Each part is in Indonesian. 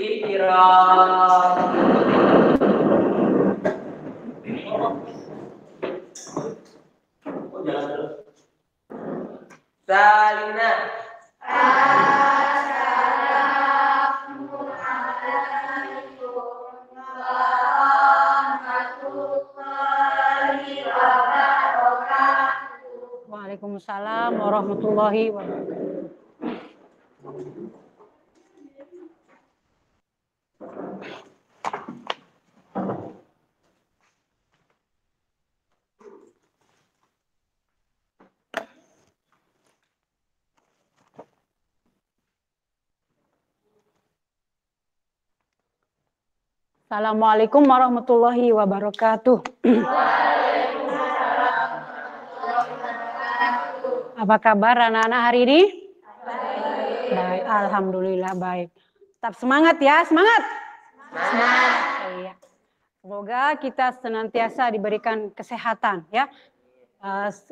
Salina. Waalaikumsalam warahmatullahi wabarakatuh. Assalamualaikum warahmatullahi wabarakatuh. Apa kabar anak-anak hari ini? Baik, alhamdulillah baik. Tetap semangat ya, semangat. Semangat. Iya. Semoga kita senantiasa diberikan kesehatan ya,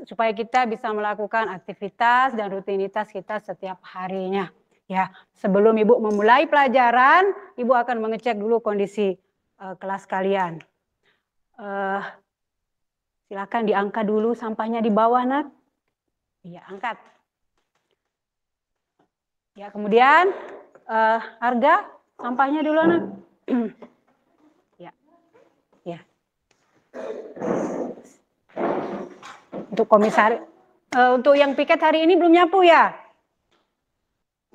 supaya kita bisa melakukan aktivitas dan rutinitas kita setiap harinya. Ya, sebelum Ibu memulai pelajaran, Ibu akan mengecek dulu kondisi kelas kalian. Silakan diangkat dulu sampahnya di bawah, Nak. Iya, angkat. Ya, kemudian Arga, sampahnya dulu, Nak. Ya. Ya. Untuk komisaris, untuk yang piket hari ini belum nyapu ya?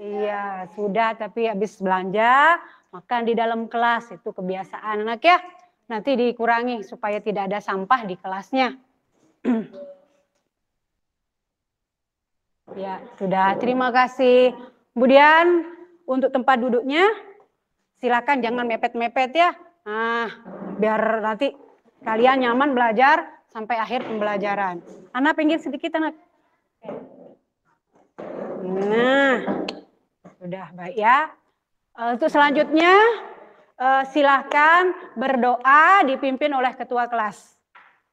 Iya, sudah, tapi habis belanja, makan di dalam kelas, itu kebiasaan anak ya. Nanti dikurangi supaya tidak ada sampah di kelasnya. Ya, sudah, terima kasih. Kemudian untuk tempat duduknya, silakan jangan mepet-mepet ya. Nah, biar nanti kalian nyaman belajar sampai akhir pembelajaran. Anak pinggir sedikit, anak. Nah, sudah baik ya. Untuk selanjutnya, silahkan berdoa dipimpin oleh ketua kelas.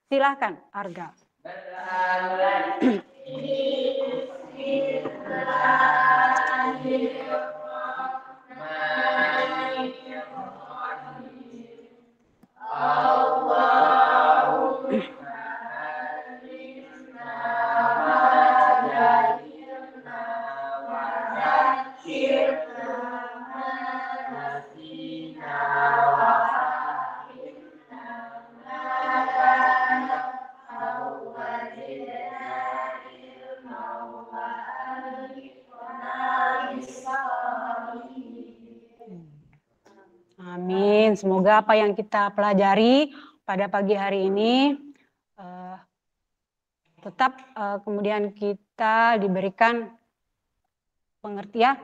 Silahkan, Arga. Amin. Semoga apa yang kita pelajari pada pagi hari ini tetap kemudian kita diberikan pengertian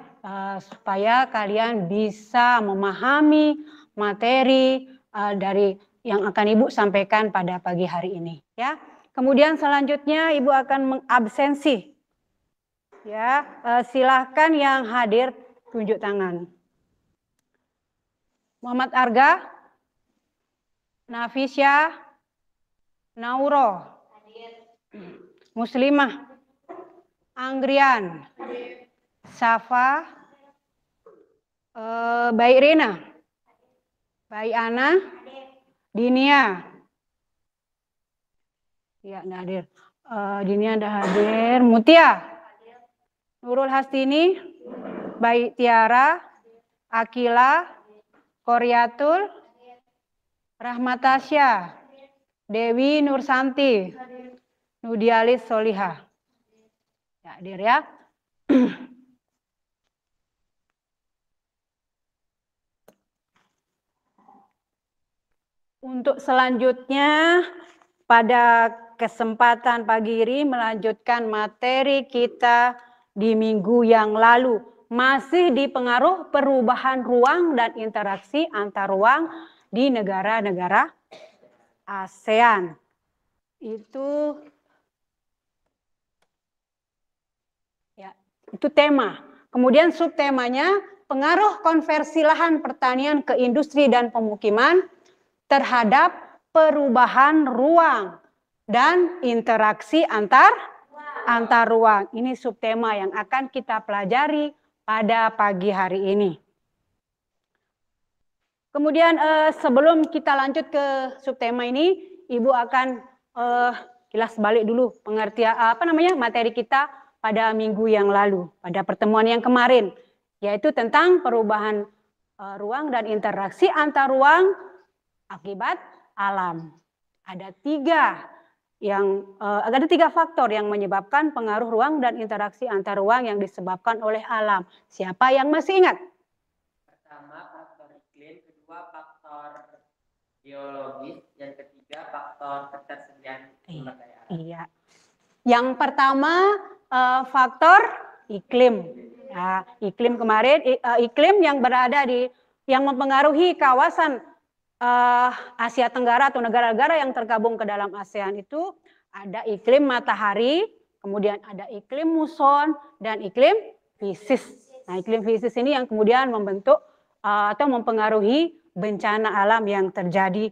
supaya kalian bisa memahami materi dari yang akan Ibu sampaikan pada pagi hari ini. Ya. Kemudian selanjutnya Ibu akan mengabsensi. Ya, silahkan yang hadir tunjuk tangan. Muhammad Arga, Nafisya, Nauro, Muslimah, Anggrian, Safa, Baik Rina, Baik Ana, Dinia. Ya, enggak hadir. Dinia enggak hadir. Mutia, Nurul Hastini, Baik Tiara, Akila, Koryatul, Rahmatasya, Dewi Nursanti, Nudialis Solihah. Ya, hadir ya. Untuk selanjutnya pada kesempatan pagi ini melanjutkan materi kita di minggu yang lalu. Masih di pengaruh perubahan ruang dan interaksi antar ruang di negara-negara ASEAN. Itu tema. Kemudian subtemanya pengaruh konversi lahan pertanian ke industri dan pemukiman terhadap perubahan ruang dan interaksi antar ruang. Ini subtema yang akan kita pelajari pada pagi hari ini. Kemudian sebelum kita lanjut ke subtema ini, Ibu akan kilas balik dulu pengertian materi kita pada minggu yang lalu, pada pertemuan yang kemarin, yaitu tentang perubahan ruang dan interaksi antar ruang akibat alam. Ada tiga faktor yang menyebabkan pengaruh ruang dan interaksi antar ruang yang disebabkan oleh alam. Siapa yang masih ingat? Pertama faktor iklim, kedua faktor geologis, yang ketiga faktor ketersediaan sumber daya alam. Iya. Yang pertama faktor iklim. Nah, iklim kemarin iklim yang berada yang mempengaruhi kawasan Asia Tenggara atau negara-negara yang tergabung ke dalam ASEAN itu ada iklim matahari, kemudian ada iklim muson dan iklim fisis. Nah, iklim fisis ini yang kemudian membentuk atau mempengaruhi bencana alam yang terjadi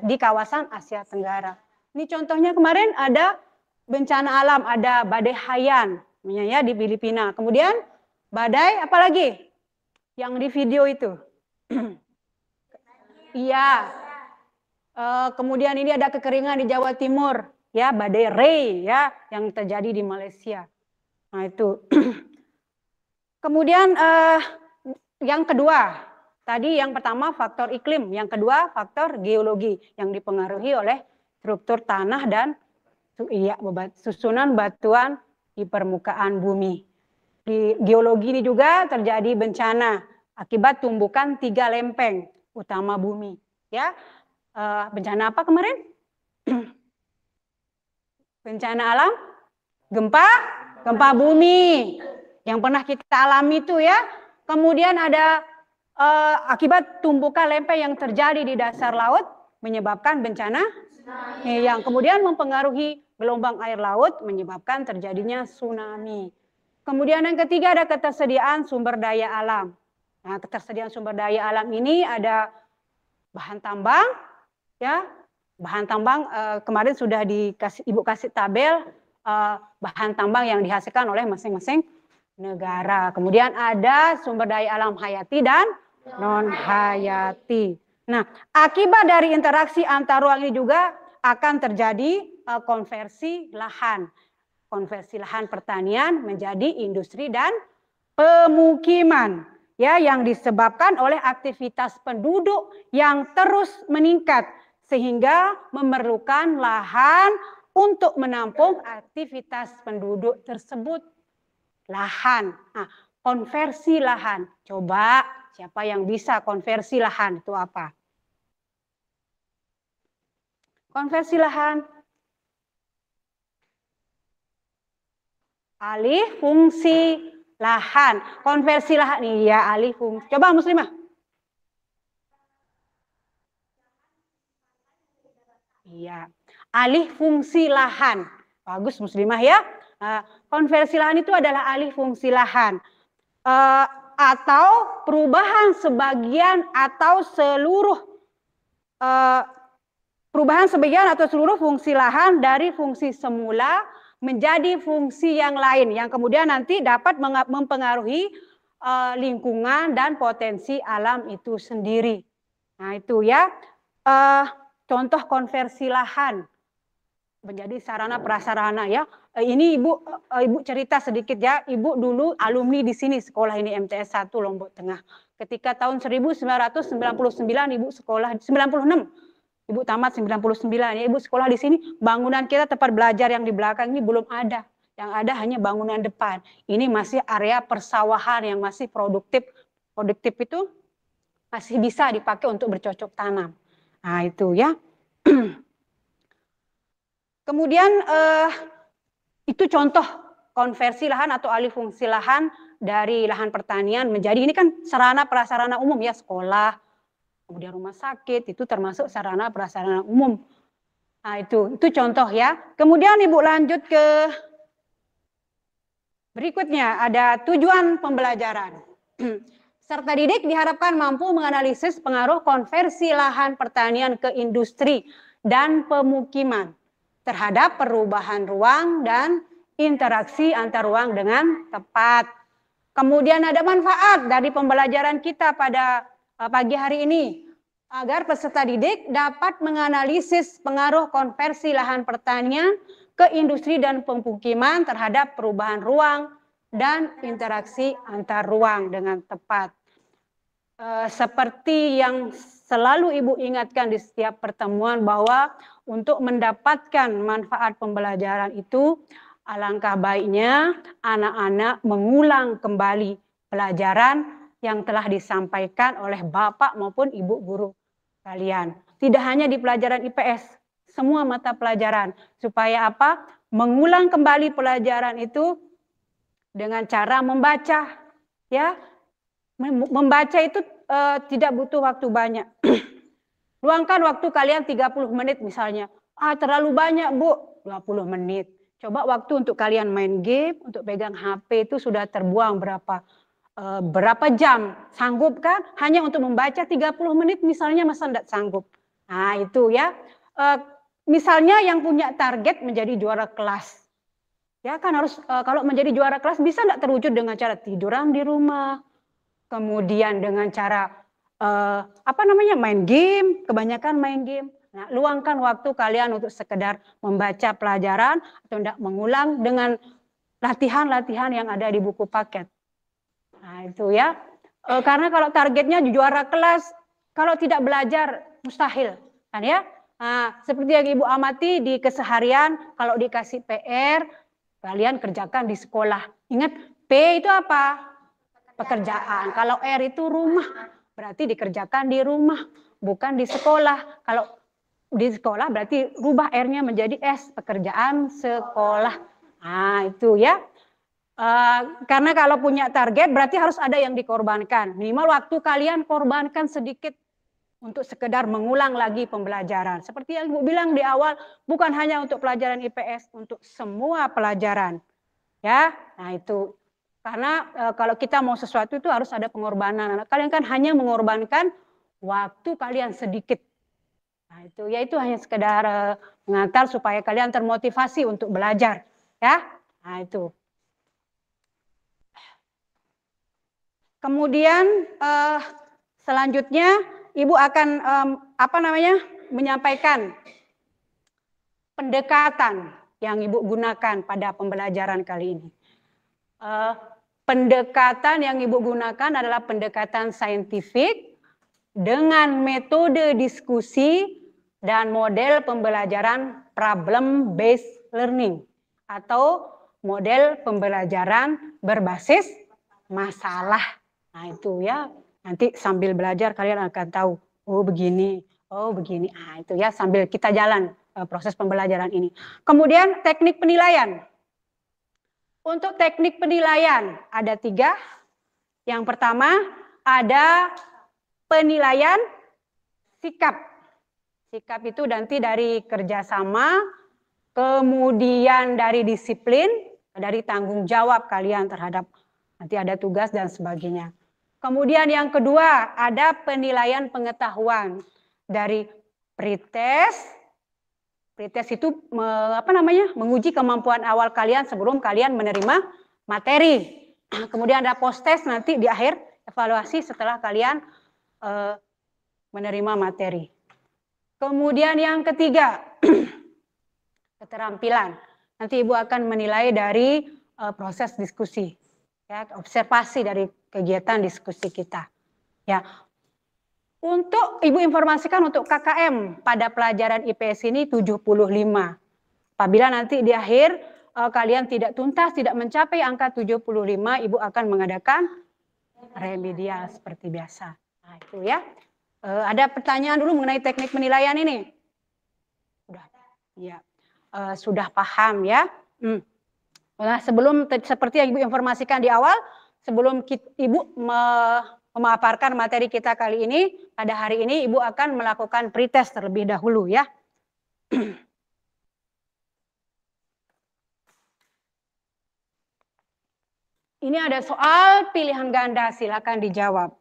di kawasan Asia Tenggara. Ini contohnya kemarin ada bencana alam, ada badai Haiyan ya di Filipina. Kemudian badai apa lagi? Yang di video itu. Iya. Kemudian ini ada kekeringan di Jawa Timur, ya, badai Ray ya yang terjadi di Malaysia. Nah, itu. Kemudian yang kedua, tadi yang pertama faktor iklim, yang kedua faktor geologi yang dipengaruhi oleh struktur tanah dan susunan batuan di permukaan bumi. Di geologi ini juga terjadi bencana akibat tumbukan 3 lempeng utama bumi. Ya, bencana apa kemarin? Bencana alam, gempa bumi yang pernah kita alami itu ya. Kemudian ada akibat tumbukan lempeng yang terjadi di dasar laut menyebabkan bencana yang kemudian mempengaruhi gelombang air laut menyebabkan terjadinya tsunami. Kemudian yang ketiga ada ketersediaan sumber daya alam. Nah, ketersediaan sumber daya alam ini ada bahan tambang, ya, bahan tambang kemarin sudah Ibu kasih tabel bahan tambang yang dihasilkan oleh masing-masing negara. Kemudian ada sumber daya alam hayati dan non hayati. Nah, akibat dari interaksi antar ruang ini juga akan terjadi konversi lahan pertanian menjadi industri dan pemukiman. Ya, yang disebabkan oleh aktivitas penduduk yang terus meningkat sehingga memerlukan lahan untuk menampung aktivitas penduduk tersebut. Lahan. Nah, konversi lahan. Coba siapa yang bisa konversi lahan itu apa? Konversi lahan. Alih fungsi lahan, konversi lahan, iya alih fungsi. Coba Muslimah. Iya, alih fungsi lahan. Bagus Muslimah ya. Konversi lahan itu adalah alih fungsi lahan atau perubahan sebagian atau seluruh fungsi lahan dari fungsi semula menjadi fungsi yang lain yang kemudian nanti dapat mempengaruhi lingkungan dan potensi alam itu sendiri. Nah, itu ya contoh konversi lahan menjadi sarana prasarana ya. Ini Ibu cerita sedikit ya. Ibu dulu alumni di sini sekolah ini MTS 1 Lombok Tengah. Ketika tahun 1999 Ibu sekolah 96. Ibu tamat 99 ya, Ibu sekolah di sini, bangunan kita tempat belajar yang di belakang ini belum ada. Yang ada hanya bangunan depan. Ini masih area persawahan yang masih produktif. Produktif itu masih bisa dipakai untuk bercocok tanam. Nah, itu ya. Kemudian itu contoh konversi lahan atau alih fungsi lahan dari lahan pertanian menjadi, ini kan sarana prasarana umum ya, sekolah, kemudian rumah sakit, itu termasuk sarana prasarana umum. Nah, itu contoh ya. Kemudian Ibu lanjut ke berikutnya, ada tujuan pembelajaran. Peserta didik diharapkan mampu menganalisis pengaruh konversi lahan pertanian ke industri dan pemukiman terhadap perubahan ruang dan interaksi antar ruang dengan tepat. Kemudian ada manfaat dari pembelajaran kita pada pagi hari ini agar peserta didik dapat menganalisis pengaruh konversi lahan pertanian ke industri dan pemukiman terhadap perubahan ruang dan interaksi antar ruang dengan tepat. Seperti yang selalu Ibu ingatkan di setiap pertemuan bahwa untuk mendapatkan manfaat pembelajaran itu alangkah baiknya anak-anak mengulang kembali pelajaran yang telah disampaikan oleh Bapak maupun Ibu guru kalian. Tidak hanya di pelajaran IPS, semua mata pelajaran. Supaya apa? Mengulang kembali pelajaran itu dengan cara membaca, ya. Membaca itu tidak butuh waktu banyak. Luangkan waktu kalian 30 menit misalnya. Terlalu banyak, Bu. 20 menit. Coba waktu untuk kalian main game, untuk pegang HP itu sudah terbuang berapa jam. Sanggup kan? Hanya untuk membaca 30 menit misalnya, masa tidak sanggup. Nah itu ya. Misalnya yang punya target menjadi juara kelas. Ya kan harus, kalau menjadi juara kelas bisa tidak terwujud dengan cara tiduran di rumah. Kemudian dengan cara main game, kebanyakan main game. Nah, luangkan waktu kalian untuk sekedar membaca pelajaran atau tidak mengulang dengan latihan-latihan yang ada di buku paket. Nah, itu ya. Karena kalau targetnya juara kelas, kalau tidak belajar mustahil, kan ya? Nah, seperti yang Ibu amati di keseharian, kalau dikasih PR, kalian kerjakan di sekolah. Ingat, P itu apa? Pekerjaan. Kalau R itu rumah, berarti dikerjakan di rumah, bukan di sekolah. Kalau di sekolah berarti rubah R-nya menjadi S, pekerjaan sekolah. Nah itu ya. Karena kalau punya target berarti harus ada yang dikorbankan. Minimal waktu kalian korbankan sedikit untuk sekedar mengulang lagi pembelajaran. Seperti yang Ibu bilang di awal, bukan hanya untuk pelajaran IPS, untuk semua pelajaran. Ya, nah itu. Karena kalau kita mau sesuatu itu harus ada pengorbanan. Kalian kan hanya mengorbankan waktu kalian sedikit. Nah itu, ya itu hanya sekedar mengantar supaya kalian termotivasi untuk belajar. Ya, nah itu. Kemudian selanjutnya Ibu akan menyampaikan pendekatan yang Ibu gunakan pada pembelajaran kali ini. Pendekatan yang Ibu gunakan adalah pendekatan saintifik dengan metode diskusi dan model pembelajaran problem based learning atau model pembelajaran berbasis masalah. Nah itu ya, nanti sambil belajar kalian akan tahu, oh begini. Nah itu ya, sambil kita jalan proses pembelajaran ini. Kemudian teknik penilaian. Untuk teknik penilaian ada 3. Yang pertama ada penilaian sikap. Sikap itu nanti dari kerjasama, kemudian dari disiplin, dari tanggung jawab kalian terhadap nanti ada tugas dan sebagainya. Kemudian yang kedua ada penilaian pengetahuan dari pretest. Pretest itu menguji kemampuan awal kalian sebelum kalian menerima materi. Kemudian ada post-test nanti di akhir evaluasi setelah kalian menerima materi. Kemudian yang ketiga, keterampilan. Nanti Ibu akan menilai dari proses diskusi, ya, observasi dari kegiatan diskusi kita. Ya. Untuk Ibu informasikan untuk KKM pada pelajaran IPS ini 75. Apabila nanti di akhir kalian tidak tuntas, tidak mencapai angka 75, Ibu akan mengadakan remedial seperti biasa. Nah itu ya. Ada pertanyaan dulu mengenai teknik penilaian ini? Sudah, ya. Sudah paham ya. Nah, sebelum seperti yang Ibu informasikan di awal, sebelum Ibu memaparkan materi kita kali ini, pada hari ini Ibu akan melakukan pretest terlebih dahulu ya. Ini ada soal pilihan ganda, silakan dijawab.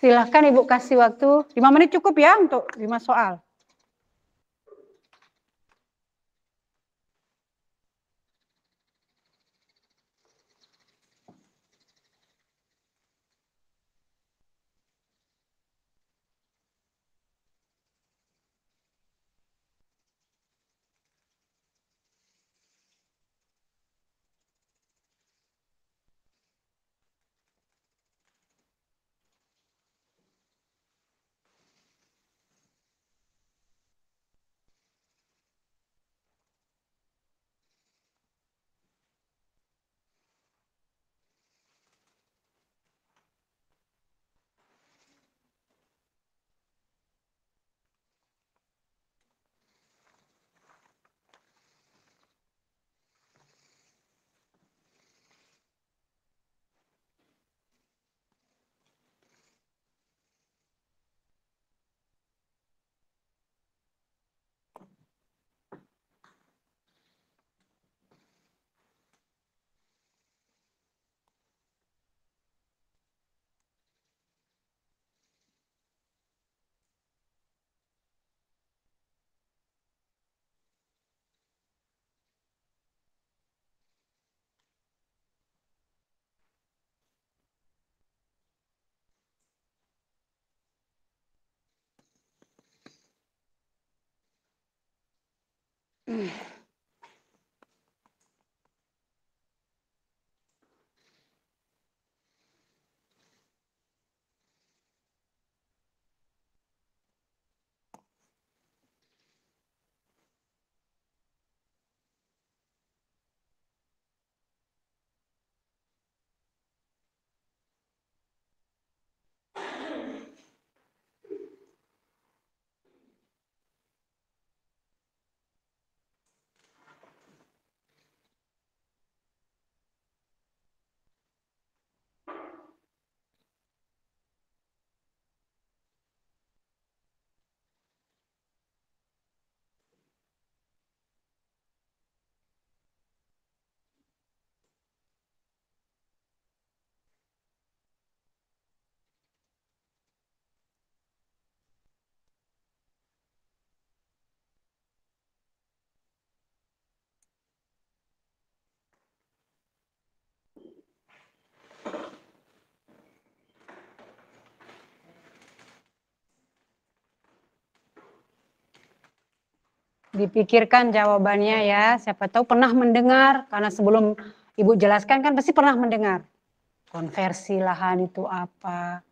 Silahkan Ibu kasih waktu 5 menit cukup ya untuk 5 soal. Dipikirkan jawabannya ya, siapa tahu pernah mendengar, karena sebelum Ibu jelaskan kan pasti pernah mendengar. Konversi lahan itu apa?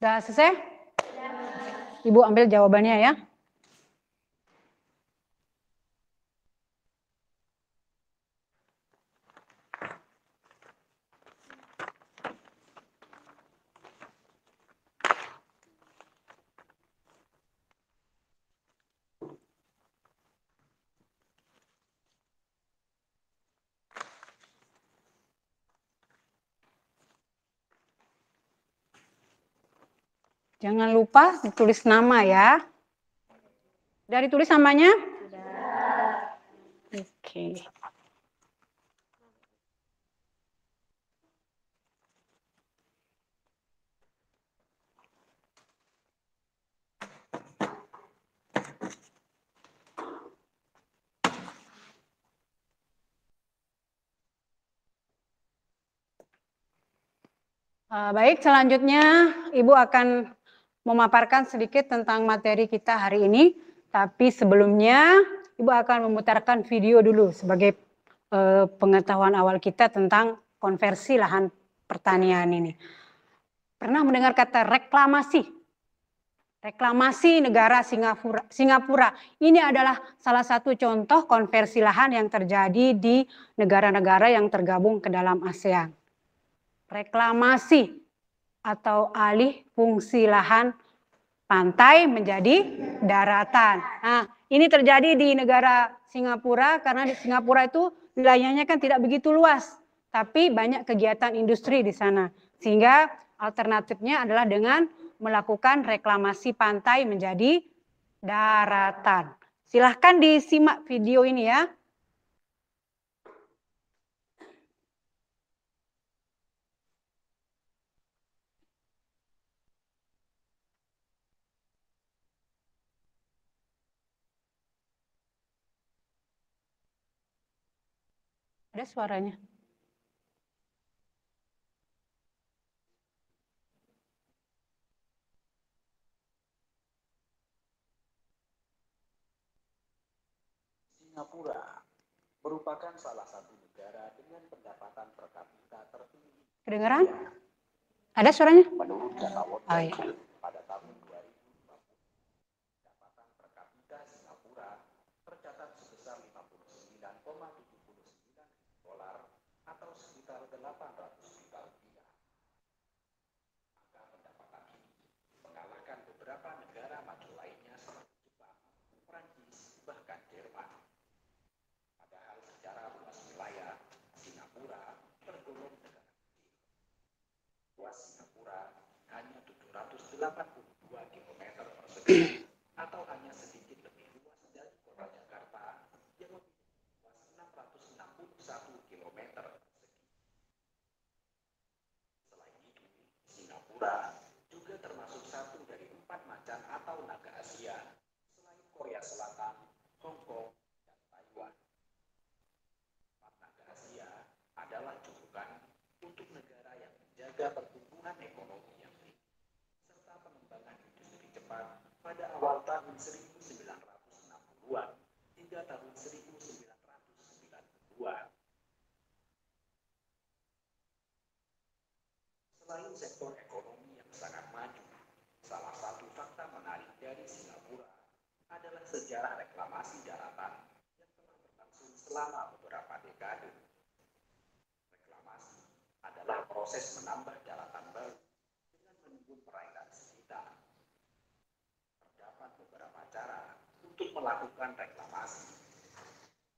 Sudah selesai? Ibu ambil jawabannya ya. Jangan lupa ditulis nama ya. Sudah ditulis namanya? Sudah. Oke. Baik, selanjutnya Ibu akan memaparkan sedikit tentang materi kita hari ini. Tapi sebelumnya Ibu akan memutarkan video dulu sebagai pengetahuan awal kita tentang konversi lahan pertanian ini. Pernah mendengar kata reklamasi? Reklamasi negara Singapura. Ini adalah salah satu contoh konversi lahan yang terjadi di negara-negara yang tergabung ke dalam ASEAN. Reklamasi atau alih fungsi lahan pantai menjadi daratan. Nah, ini terjadi di negara Singapura karena di Singapura itu wilayahnya kan tidak begitu luas, tapi banyak kegiatan industri di sana. Sehingga alternatifnya adalah dengan melakukan reklamasi pantai menjadi daratan. Silahkan disimak video ini ya. Ada suaranya. Singapura merupakan salah satu negara dengan pendapatan per kapita tertinggi. Kedengaran? Ada suaranya? Menurut data World Oh, Bank, iya. pada tahun 2020, pendapatan per kapita Singapura tercatat sebesar 59,79 dolar atau sekitar 800 juta rupiah. Angka pendapatan ini mengalahkan beberapa negara maju lainnya seperti Jepang, Prancis, bahkan Jerman. Padahal secara luas wilayah, Singapura tergolong negara kecil. Luas Singapura hanya 782 km persegi atau hanya sedikit lebih luas dari kota Jakarta yang memiliki luas 661 km persegi. Selain itu, Singapura juga termasuk satu dari 4 macan atau naga Asia selain Korea Selatan, Hong Kong, dan Taiwan. Naga Asia adalah julukan untuk negara yang menjaga pertumbuhan ekonomi yang tinggi serta pengembangan industri cepat pada awal tahun 1960-an hingga tahun 1990-an. Selain sektor ekonomi yang sangat maju, salah satu fakta menarik dari Singapura adalah sejarah reklamasi daratan yang telah berlangsung selama beberapa dekade. Reklamasi adalah proses menambah daratan baru dengan menimbun perairan sekitar. Terdapat beberapa cara untuk melakukan reklamasi.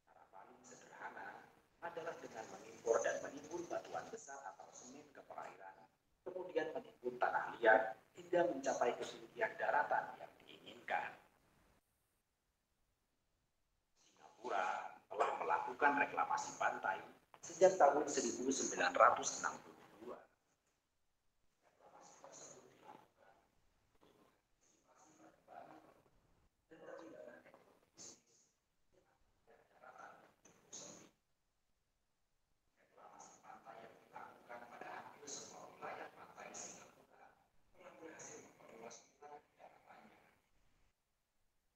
Cara paling sederhana adalah dengan mengimpor dan menimbun batuan besar atau semen ke perairan, kemudian menimbun tanah liat hingga mencapai ketinggian daratan yang diinginkan. Singapura telah melakukan reklamasi pantai sejak tahun 1962. Reklamasi tersebut dilakukan untuk mengantisipasi perkembangan dan pertimbangan ekonomi bisnis dan daratan cukup sempit. Reklamasi pantai yang dilakukan pada hampir semua wilayah pantai Singapura telah berhasil memperluas wilayah daratannya.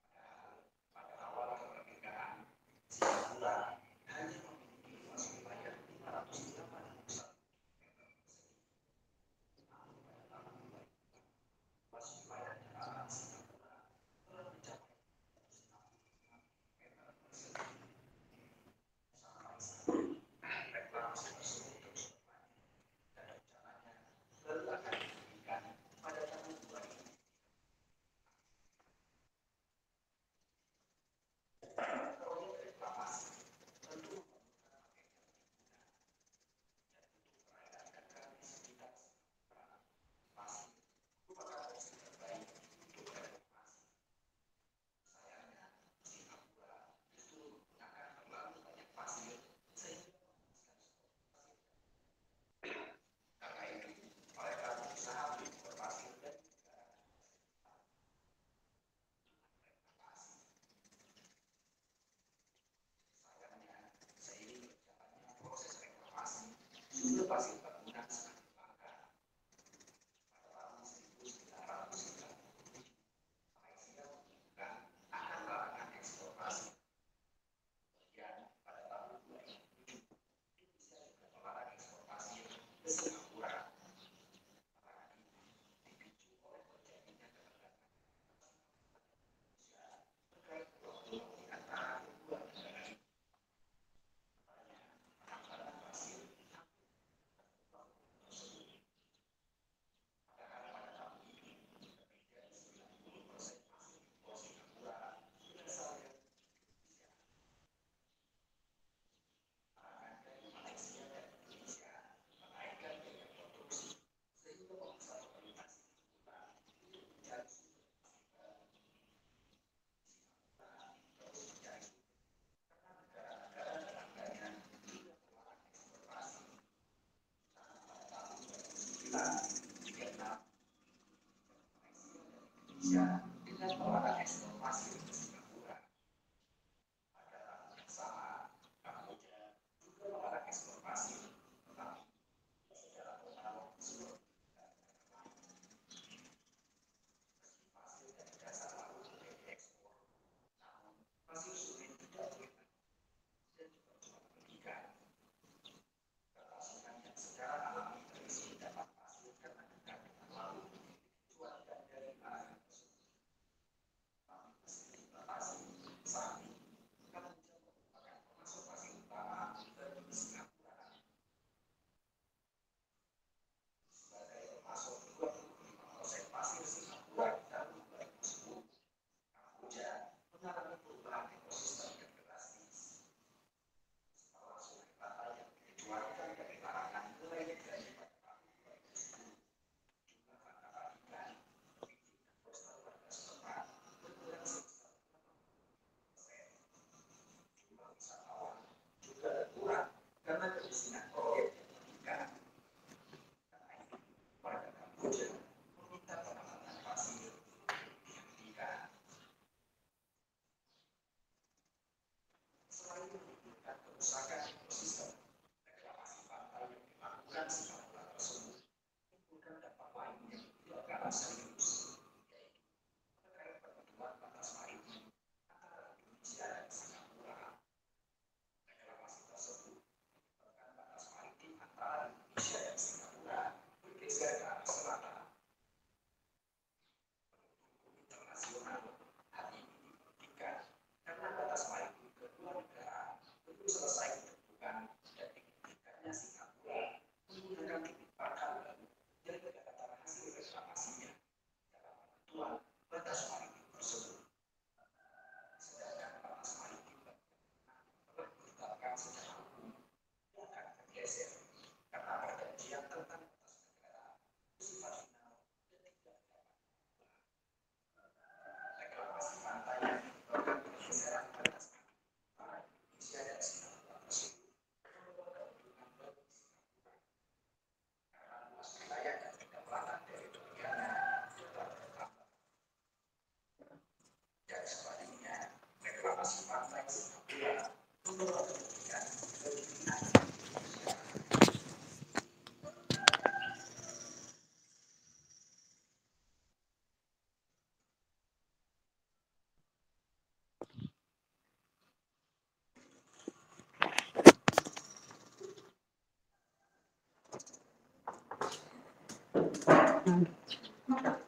Padahal pada awal kemerdekaan, Singapura hanya memiliki luas wilayah 581 km persegi. Namun pada tahun 2000, luas wilayah daratan Singapura telah mencapai 165 km persegi. Sampai saat ini, reklamasi tersebut terus berlanjut dan rencananya baru akan dihentikan pada tahun 2000. Proyek reklamasi tentu memerlukan paket yang berguna dan untuk perairan negara di sekitar Singapura. Pasir merupakan opsi terbaik untuk reklamasi. Sayangnya, Singapura justru menggunakan terlalu banyak pasir sehingga menghabiskan sumber pasir. Karena itu, mereka berusaha mengimpor pasir dari negara sekitar. Reklamasi. Sayangnya, seiring berjalannya proses reklamasi, sumber pasir bangunan semakin langka. Pada tahun 1997, Malaysia mengumumkan akan larangan ekspor pasir. Kemudian, pada tahun 2007, Indonesia juga melarang ekspor pasir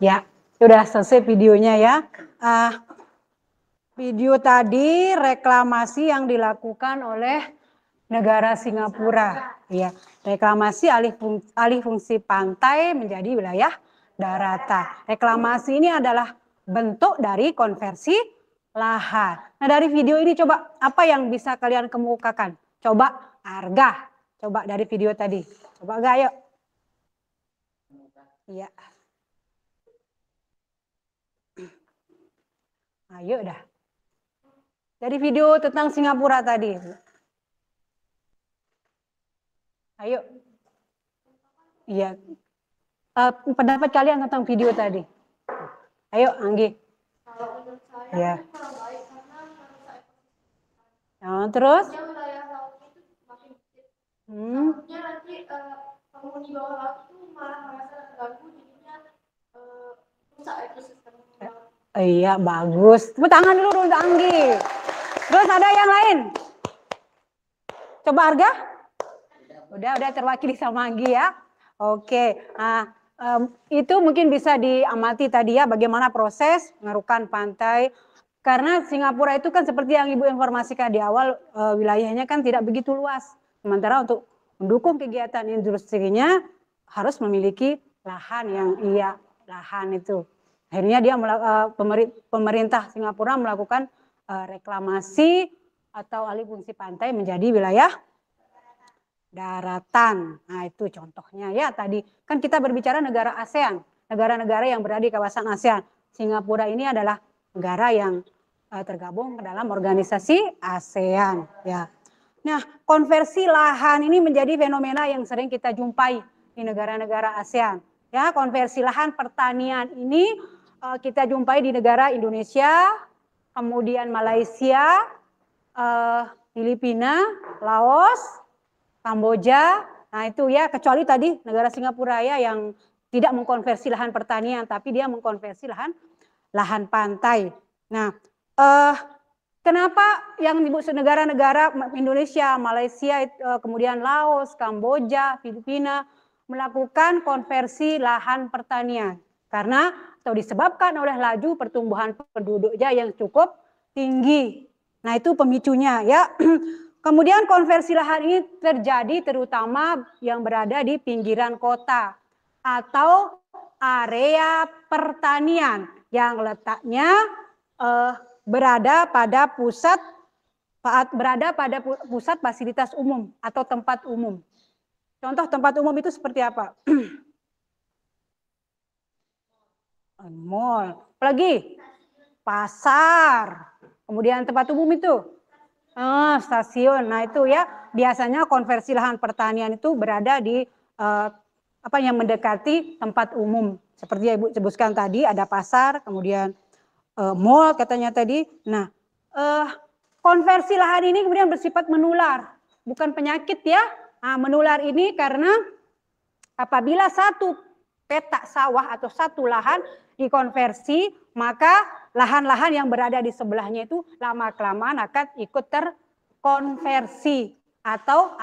Ya, sudah selesai videonya ya. Video tadi reklamasi yang dilakukan oleh negara Singapura. Ya, reklamasi alih fungsi pantai menjadi wilayah daratan. Reklamasi ini adalah bentuk dari konversi lahan. Nah, dari video ini coba apa yang bisa kalian kemukakan? Coba Arga. Coba dari video tadi. Coba Arga, ayo. Iya. Ayo dah. Dari video tentang Singapura tadi. Ayo. Iya. Pendapat kalian tentang video tadi. Ayo, Anggi. Ya. Nah, terus? Nanti penghuni bawah laut itu malah merasa terganggu, jadinya rusak ekosistem. Iya, bagus. Tepuk tangan dulu untuk Anggi. Terus ada yang lain? Coba Arga? Udah terwakili sama Anggi ya. Oke. Nah, itu mungkin bisa diamati tadi ya bagaimana proses pengerukan pantai. Karena Singapura itu kan seperti yang Ibu informasikan di awal, wilayahnya kan tidak begitu luas. Sementara untuk mendukung kegiatan industrinya harus memiliki lahan yang lahan itu. Akhirnya dia pemerintah Singapura melakukan reklamasi atau alih fungsi pantai menjadi wilayah daratan. Nah, itu contohnya ya tadi. Kan kita berbicara negara ASEAN, negara-negara yang berada di kawasan ASEAN. Singapura ini adalah negara yang tergabung ke dalam organisasi ASEAN ya. Nah, konversi lahan ini menjadi fenomena yang sering kita jumpai di negara-negara ASEAN. Ya, konversi lahan pertanian ini kita jumpai di negara Indonesia, kemudian Malaysia, Filipina, Laos, Kamboja. Nah, itu ya, kecuali tadi negara Singapura ya yang tidak mengkonversi lahan pertanian, tapi dia mengkonversi lahan pantai. Nah, kenapa yang disebut negara-negara Indonesia, Malaysia, kemudian Laos, Kamboja, Filipina melakukan konversi lahan pertanian? Karena atau disebabkan oleh laju pertumbuhan penduduknya yang cukup tinggi. Nah, itu pemicunya ya. Kemudian konversi lahan ini terjadi terutama yang berada di pinggiran kota atau area pertanian yang letaknya berada pada pusat fasilitas umum atau tempat umum. Contoh tempat umum itu seperti apa? Mall, apalagi pasar, kemudian tempat umum itu stasiun. Nah, itu ya biasanya konversi lahan pertanian itu berada di yang mendekati tempat umum. Seperti yang Ibu sebutkan tadi, ada pasar, kemudian mall katanya tadi. Nah, konversi lahan ini kemudian bersifat menular, bukan penyakit ya. Nah, menular ini karena apabila satu petak sawah atau satu lahan dikonversi, maka lahan-lahan yang berada di sebelahnya itu lama-kelamaan akan ikut terkonversi atau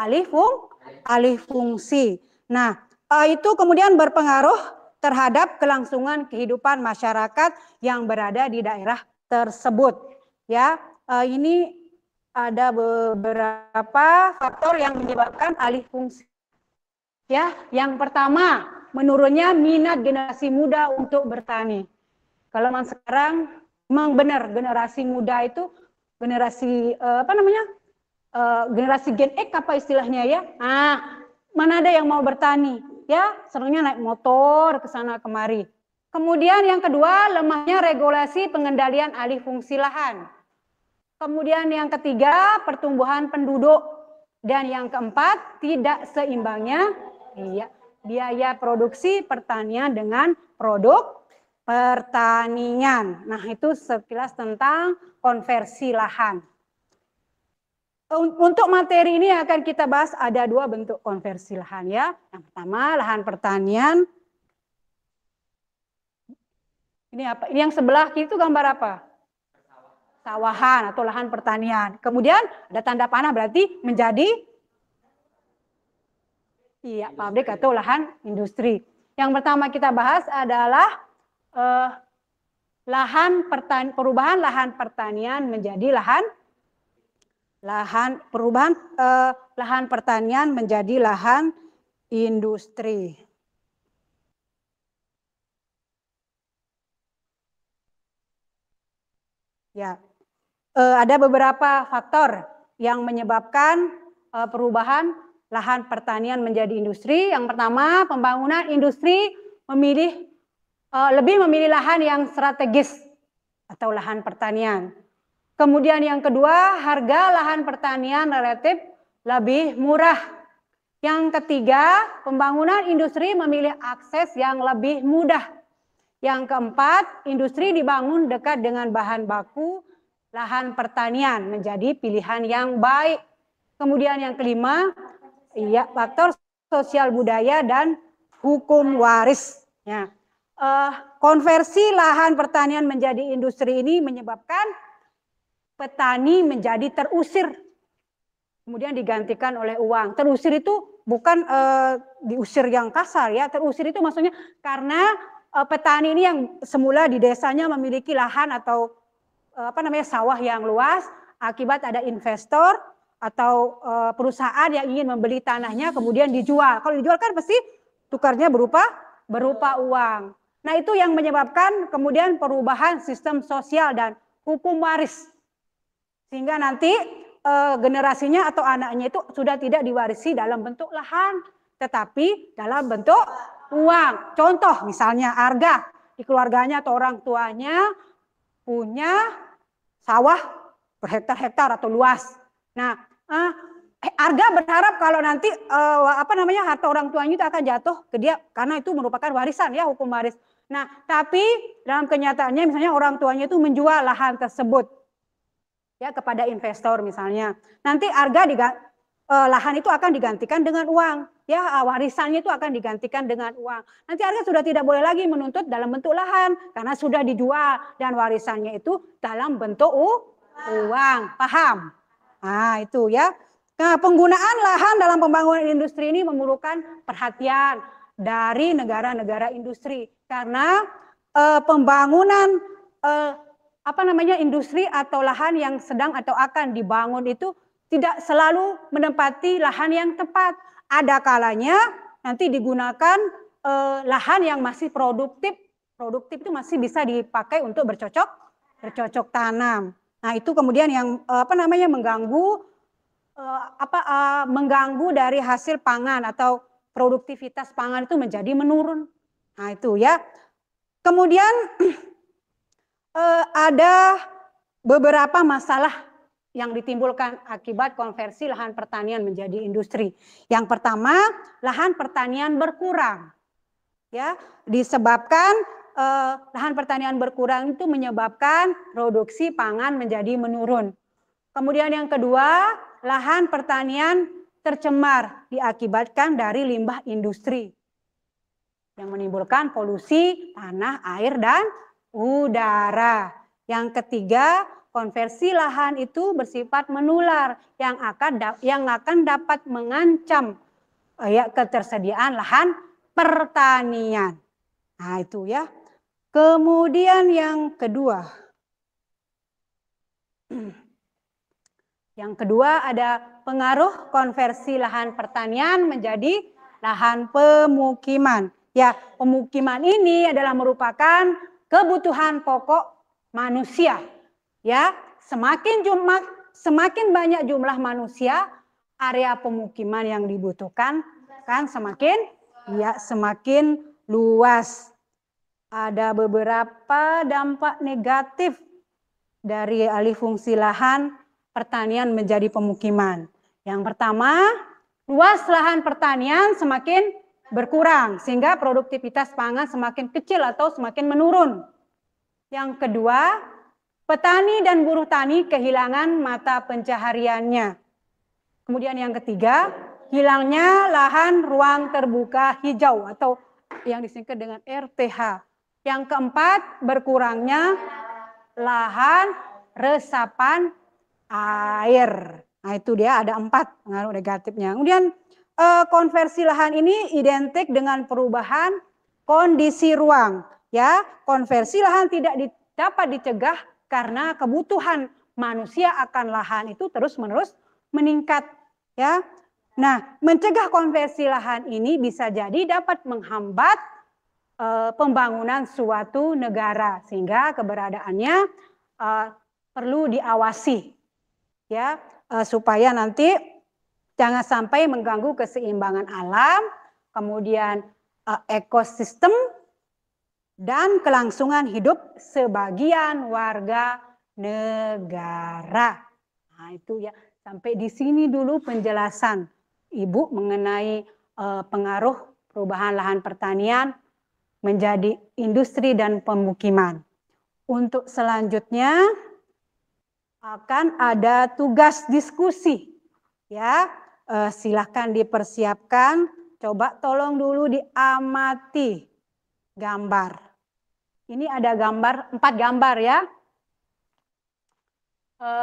alih fungsi. Nah, itu kemudian berpengaruh terhadap kelangsungan kehidupan masyarakat yang berada di daerah tersebut. Ya, ini ada beberapa faktor yang menyebabkan alih fungsi. Ya, yang pertama, menurunnya minat generasi muda untuk bertani. Kalau sekarang memang benar generasi muda itu generasi generasi Gen X apa istilahnya ya? Mana ada yang mau bertani? Ya, senangnya naik motor ke sana kemari. Kemudian yang kedua, lemahnya regulasi pengendalian alih fungsi lahan. Kemudian yang ketiga, pertumbuhan penduduk. Dan yang keempat, tidak seimbangnya biaya produksi pertanian dengan produk pertanian. Nah, itu sekilas tentang konversi lahan. Untuk materi ini akan kita bahas ada dua bentuk konversi lahan ya. Yang pertama lahan pertanian. Ini apa? Ini yang sebelah kiri itu gambar apa? Sawahan atau lahan pertanian. Kemudian ada tanda panah berarti menjadi pabrik atau lahan industri. Yang pertama kita bahas adalah perubahan lahan pertanian menjadi lahan pertanian menjadi lahan industri. Ya, ada beberapa faktor yang menyebabkan perubahan lahan pertanian menjadi industri. Yang pertama, pembangunan industri lebih memilih lahan yang strategis atau lahan pertanian. Kemudian yang kedua, harga lahan pertanian relatif lebih murah. Yang ketiga, pembangunan industri memilih akses yang lebih mudah. Yang keempat, industri dibangun dekat dengan bahan baku lahan pertanian menjadi pilihan yang baik. Kemudian yang kelima, faktor sosial budaya dan hukum waris. Ya. Konversi lahan pertanian menjadi industri ini menyebabkan petani menjadi terusir, kemudian digantikan oleh uang. Terusir itu bukan diusir yang kasar ya, terusir itu maksudnya karena petani ini yang semula di desanya memiliki lahan atau sawah yang luas, akibat ada investor atau perusahaan yang ingin membeli tanahnya kemudian dijual. Kalau dijual kan pasti tukarnya berupa uang. Nah, itu yang menyebabkan kemudian perubahan sistem sosial dan hukum waris. Sehingga nanti generasinya atau anaknya itu sudah tidak diwarisi dalam bentuk lahan, tetapi dalam bentuk uang. Contoh misalnya Arga, di keluarganya atau orang tuanya punya sawah berhektar-hektar atau luas. Nah, Arga berharap kalau nanti harta orang tuanya itu akan jatuh ke dia karena itu merupakan warisan ya, hukum waris. Nah, tapi dalam kenyataannya misalnya orang tuanya itu menjual lahan tersebut ya kepada investor misalnya. Nanti lahan itu akan digantikan dengan uang. Ya, warisannya itu akan digantikan dengan uang. Nanti Arga sudah tidak boleh lagi menuntut dalam bentuk lahan karena sudah dijual dan warisannya itu dalam bentuk uang. Paham? Nah, itu ya. Nah, penggunaan lahan dalam pembangunan industri ini memerlukan perhatian dari negara-negara industri karena pembangunan industri atau lahan yang sedang atau akan dibangun itu tidak selalu menempati lahan yang tepat. Ada kalanya nanti digunakan lahan yang masih produktif. Produktif itu masih bisa dipakai untuk bercocok tanam. Nah, itu kemudian yang mengganggu dari hasil pangan atau produktivitas pangan itu menjadi menurun. Nah, itu ya. Kemudian ada beberapa masalah yang ditimbulkan akibat konversi lahan pertanian menjadi industri. Yang pertama, lahan pertanian berkurang. Ya, disebabkan lahan pertanian berkurang itu menyebabkan produksi pangan menjadi menurun. Kemudian yang kedua, lahan pertanian tercemar diakibatkan dari limbah industri yang menimbulkan polusi tanah, air, dan udara. Yang ketiga, konversi lahan itu bersifat menular yang akan dapat mengancam ketersediaan lahan pertanian. Nah, itu ya. Kemudian yang kedua. Yang kedua ada pengaruh konversi lahan pertanian menjadi lahan pemukiman. Ya, pemukiman ini adalah merupakan kebutuhan pokok manusia. Ya, semakin banyak jumlah manusia, area pemukiman yang dibutuhkan kan semakin luas. Ada beberapa dampak negatif dari alih fungsi lahan pertanian menjadi pemukiman. Yang pertama, luas lahan pertanian semakin berkurang sehingga produktivitas pangan semakin kecil atau semakin menurun. Yang kedua, petani dan buruh tani kehilangan mata pencahariannya. Kemudian yang ketiga, hilangnya lahan ruang terbuka hijau atau yang disingkat dengan RTH. Yang keempat, berkurangnya lahan resapan air. Nah, itu dia ada 4 pengaruh negatifnya. Kemudian konversi lahan ini identik dengan perubahan kondisi ruang ya, konversi lahan tidak dapat dicegah karena kebutuhan manusia akan lahan itu terus-menerus meningkat, ya. Nah, mencegah konversi lahan ini bisa jadi dapat menghambat pembangunan suatu negara sehingga keberadaannya perlu diawasi, ya, supaya nanti jangan sampai mengganggu keseimbangan alam, kemudian ekosistem dan kelangsungan hidup sebagian warga negara. Nah, itu ya, sampai di sini dulu penjelasan Ibu mengenai pengaruh perubahan lahan pertanian menjadi industri dan pemukiman. Untuk selanjutnya akan ada tugas diskusi, ya. Silahkan dipersiapkan. Coba tolong dulu diamati gambar. Ini ada gambar, 4 gambar ya.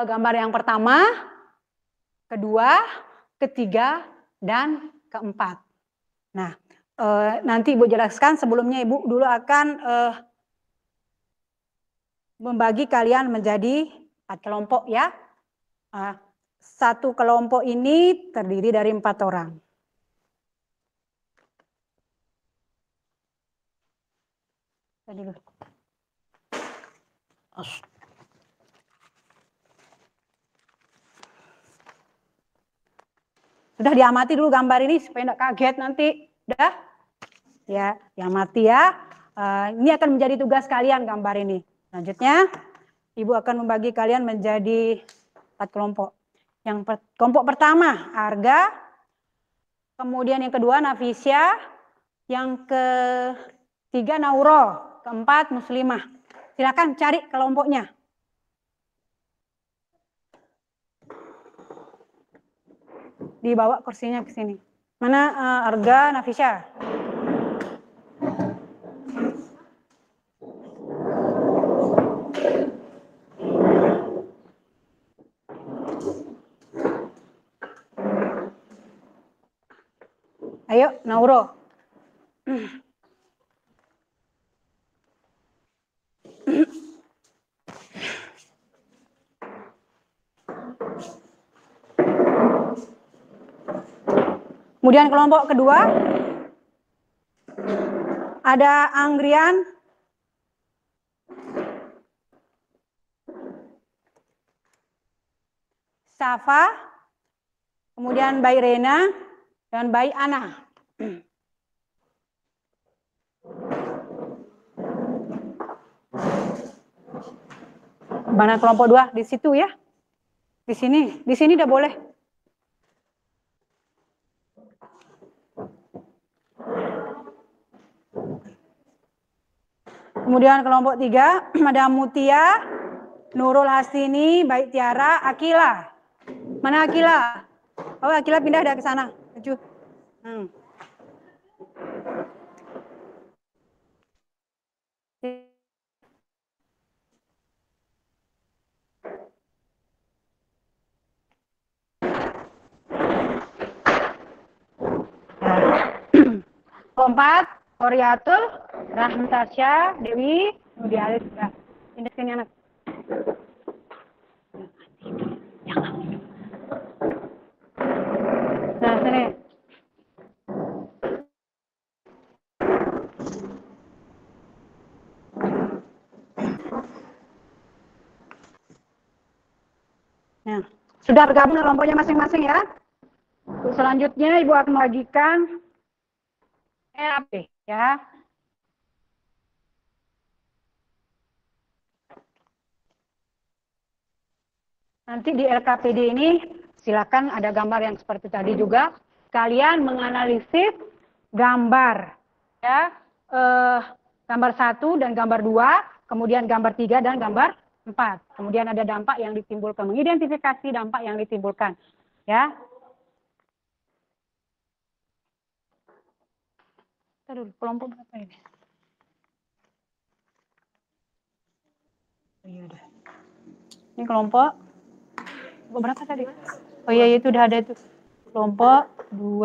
Gambar yang pertama, kedua, ketiga, dan keempat. Nah, nanti Ibu jelaskan, sebelumnya Ibu dulu akan membagi kalian menjadi 4 kelompok ya. Satu kelompok ini terdiri dari 4 orang. Sudah diamati dulu gambar ini supaya tidak kaget nanti. Udah? Ya, diamati ya. Ini akan menjadi tugas kalian gambar ini. Selanjutnya, Ibu akan membagi kalian menjadi 4 kelompok. Kelompok pertama, Arga. Kemudian yang kedua, Nafisya. Yang ketiga, Nauro. Keempat, Muslimah. Silakan cari kelompoknya. Dibawa kursinya ke sini. Mana Arga, Nafisya? Ayo, Nauro. Kemudian kelompok kedua ada Anggrian, Safa, kemudian Mbak Rena, dan Mbak Ana. Mana kelompok dua? Di situ ya? Di sini udah boleh. Kemudian kelompok 3 ada Mutia, Nurul Hasini, Baik Tiara, Akila. Mana Akila? Oh, Akila pindah dah ke sana. Maju. Keempat, Oriatul, Rahmatasya, Dewi, Mudia Alis. Pindah sini anak. Nah, sini. Nah, sudah bergabung kelompoknya masing-masing ya. Selanjutnya Ibu akan membagikan RAP ya. Nanti di LKPD ini silakan ada gambar yang seperti tadi juga. Kalian menganalisis gambar ya, gambar 1 dan gambar 2, kemudian gambar 3 dan gambar 4. Kemudian ada dampak yang ditimbulkan, mengidentifikasi dampak yang ditimbulkan ya. Aduh, kelompok berapa ini? Oh, iya udah. Ini kelompok berapa tadi? Oh iya, itu udah ada itu. Kelompok 2.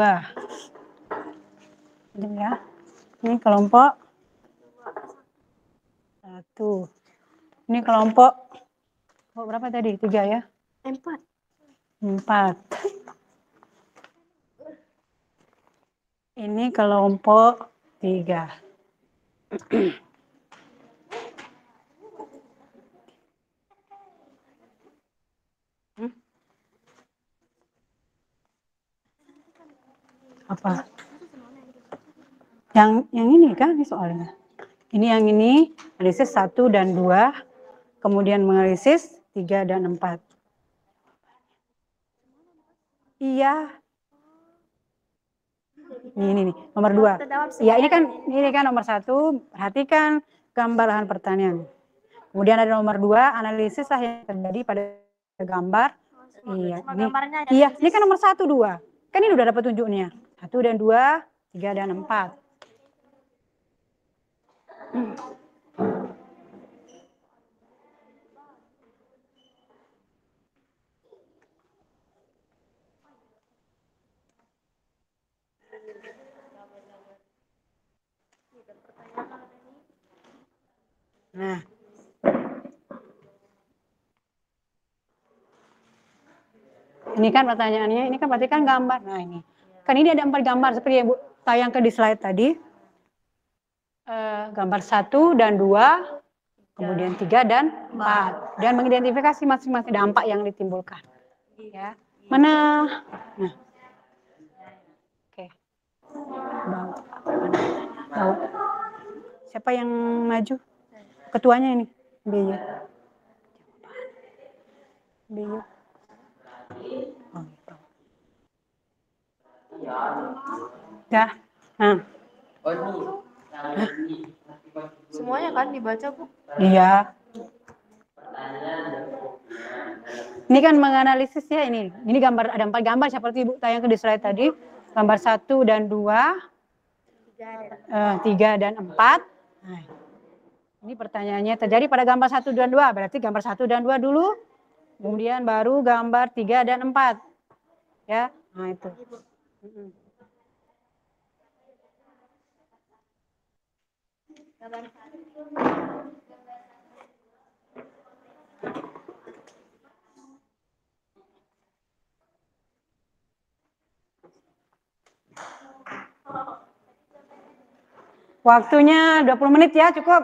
Ini ya. Ini kelompok 1. Ini kelompok berapa tadi? 3 ya? 4. 4. Ini kelompok 3. Apa? Yang ini kan ini soalnya. Ini yang ini analisis 1 dan 2, kemudian menganalisis 3 dan 4. Iya. Ini nih, nomor 2. Iya, ini kan nomor 1, perhatikan gambar lahan pertanian. Kemudian ada nomor 2, analisis lah yang terjadi pada gambar. Iya, ini kan nomor 1, 2. Kan ini udah dapat tunjuknya. 1 dan 2, 3 dan 4. Nah, ini kan pertanyaannya, ini kan berarti kan gambar. Nah ini, kan ini ada 4 gambar seperti yang Bu tayangkan di slide tadi. Gambar 1 dan 2, kemudian 3 dan 4. Dan mengidentifikasi masing-masing dampak yang ditimbulkan. Ya, mana? Nah, oke. Bawa. Siapa yang maju? Ketuanya ini, Biyu. Biyu. Oh, dah. Nah. Oh ini. Semuanya kan dibaca, Bu? Iya. Ini kan menganalisis ya ini. Ini gambar, ada 4 gambar seperti Ibu tayang ke di slide tadi. Gambar 1 dan 2, 3 dan 4. Nah, ini pertanyaannya terjadi pada gambar 1 dan 2. Berarti gambar 1 dan 2 dulu. Kemudian baru gambar 3 dan 4. Ya, nah itu. Waktunya 20 menit ya, cukup.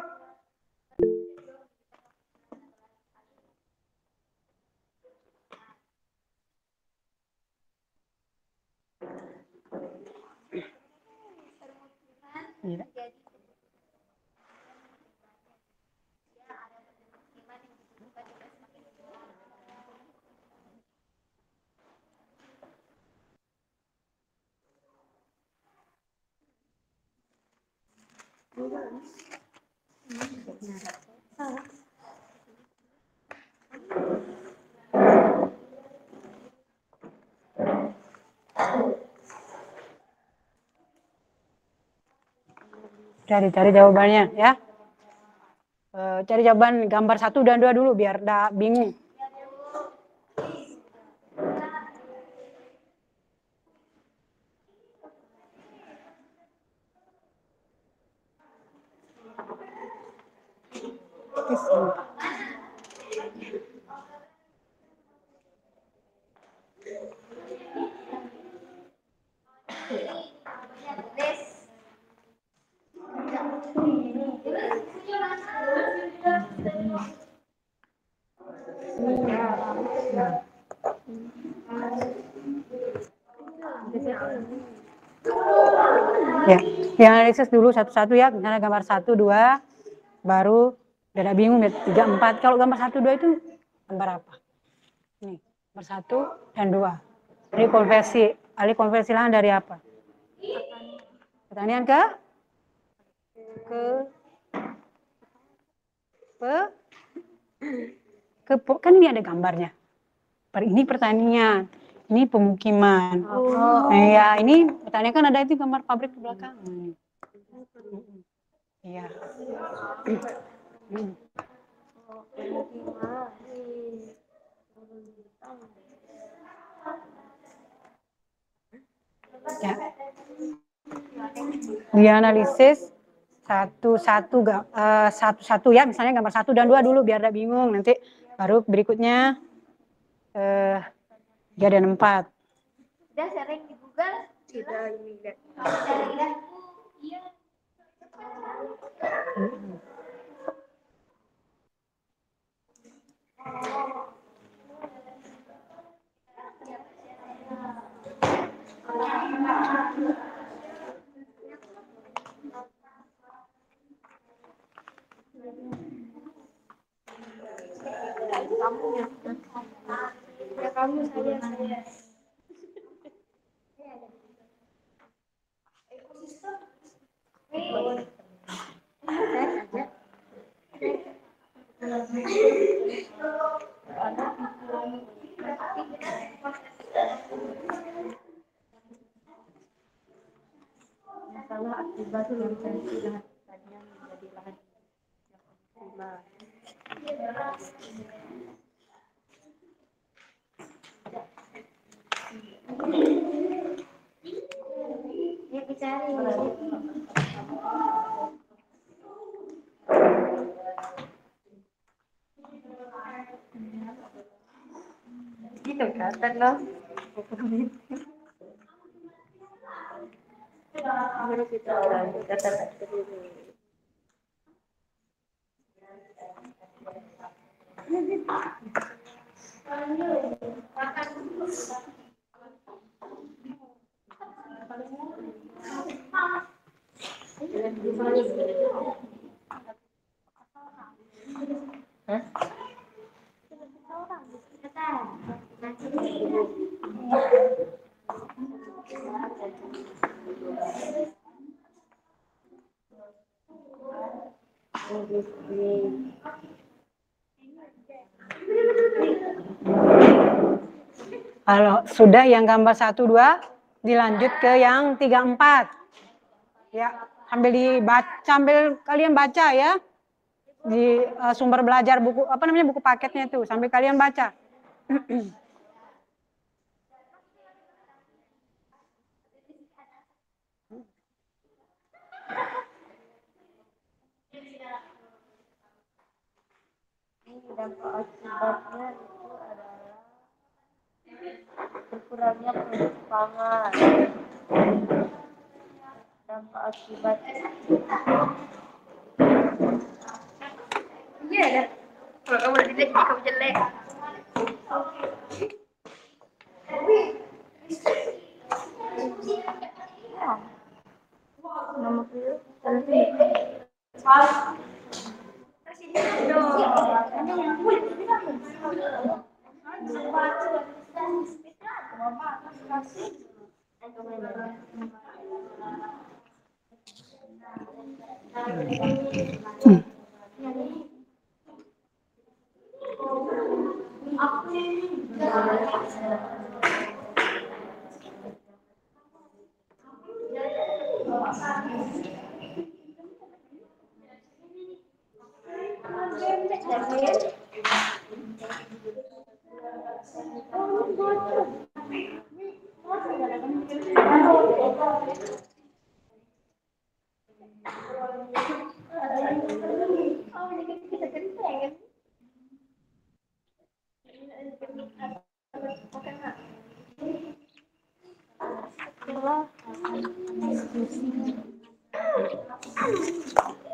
Iya. Cari jawabannya ya. Cari jawaban gambar 1 dan 2 dulu biar enggak bingung. Ya, dianalisis dulu satu-satu ya. Misalnya gambar 1, 2, baru udah bingung ya 3, 4. Kalau gambar 1, 2 itu gambar apa? Nih, gambar 1 dan 2. Ini konversi, alih konversi lahan dari apa? Pertanian ke kan ini ada gambarnya. Ini pertanian, ini pemukiman. Ya, ini pertanian kan ada itu gambar pabrik di belakang. Iya. Ya. Dianalisis satu ya, misalnya gambar 1 dan 2 dulu biar tidak bingung, nanti baru berikutnya 3 dan 4. Udah sering di Google. Sudah ini lihat. Iya. Kamu saya. Ekosistem. Masalah akibat yang sudah tadinya menjadi lahan yang optimal. Ya dicari. Gitu kan, loh. Baru kita data dulu. Kalau sudah yang gambar 1, 2, dilanjut ke yang 3, 4. Ya, sambil kalian baca ya. Di sumber belajar buku, buku paketnya itu, sambil kalian baca. Dampak akibatnya itu adalah berkurangnya produksi pangan. Dampak akibat iya ada. Kalau kamu jelek, kamu jelek. Nomor itu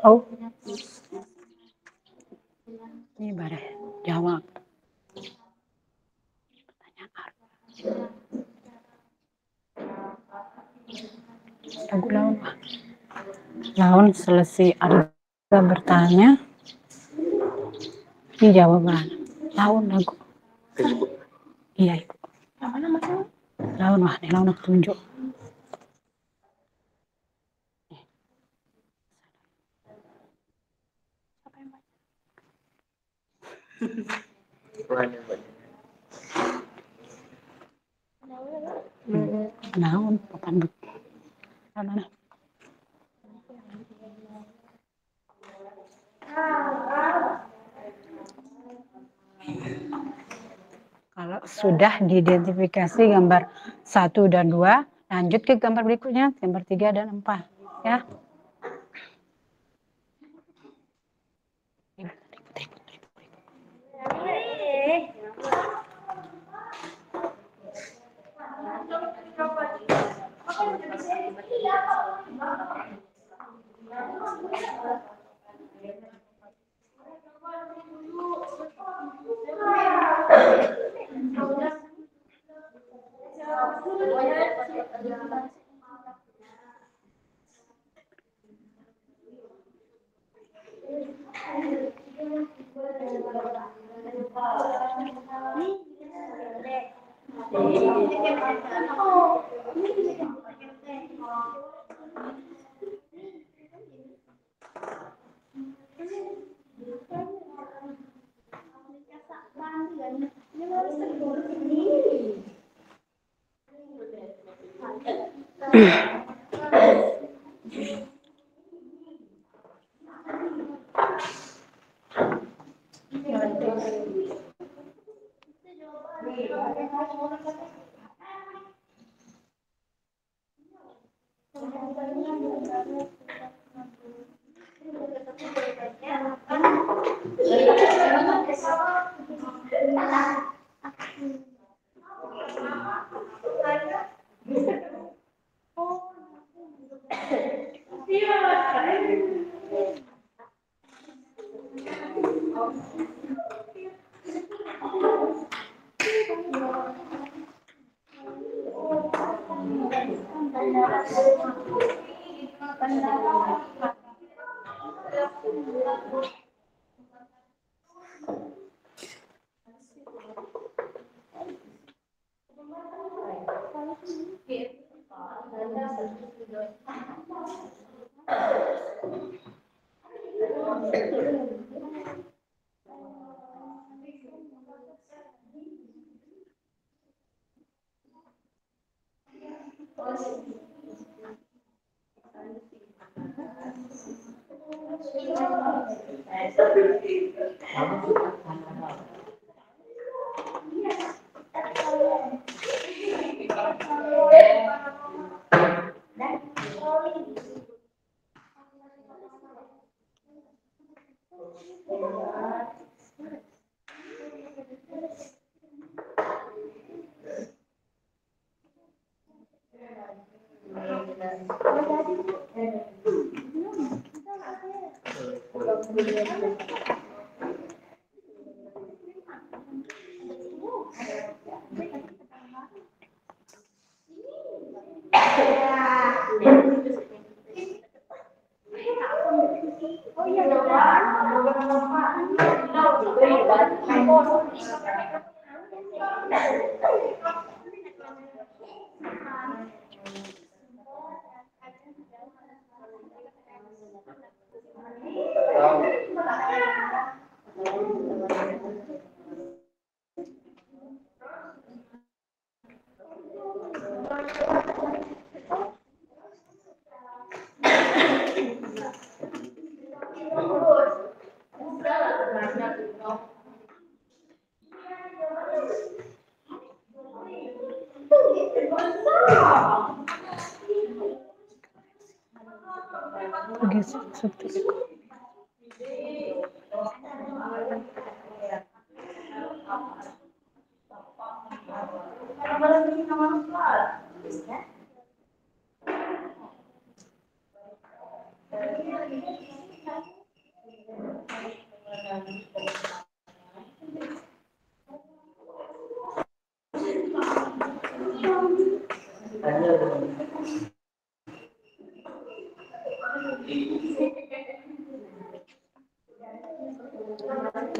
Oh. Ini bareh jawab. Pertanyaan. Lagu laun. Laun selesai ada bertanya. Ini jawaban. Laun lagu. Iya, Ibu. Laun wah, nih laun aku tunjuk. Naon papan but. Mana? Kalau sudah diidentifikasi gambar 1 dan 2, lanjut ke gambar berikutnya, gambar 3 dan 4 ya.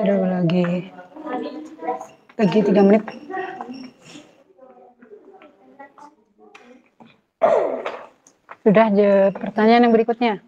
Aduh, lagi 3 menit. Sudah pertanyaan yang berikutnya.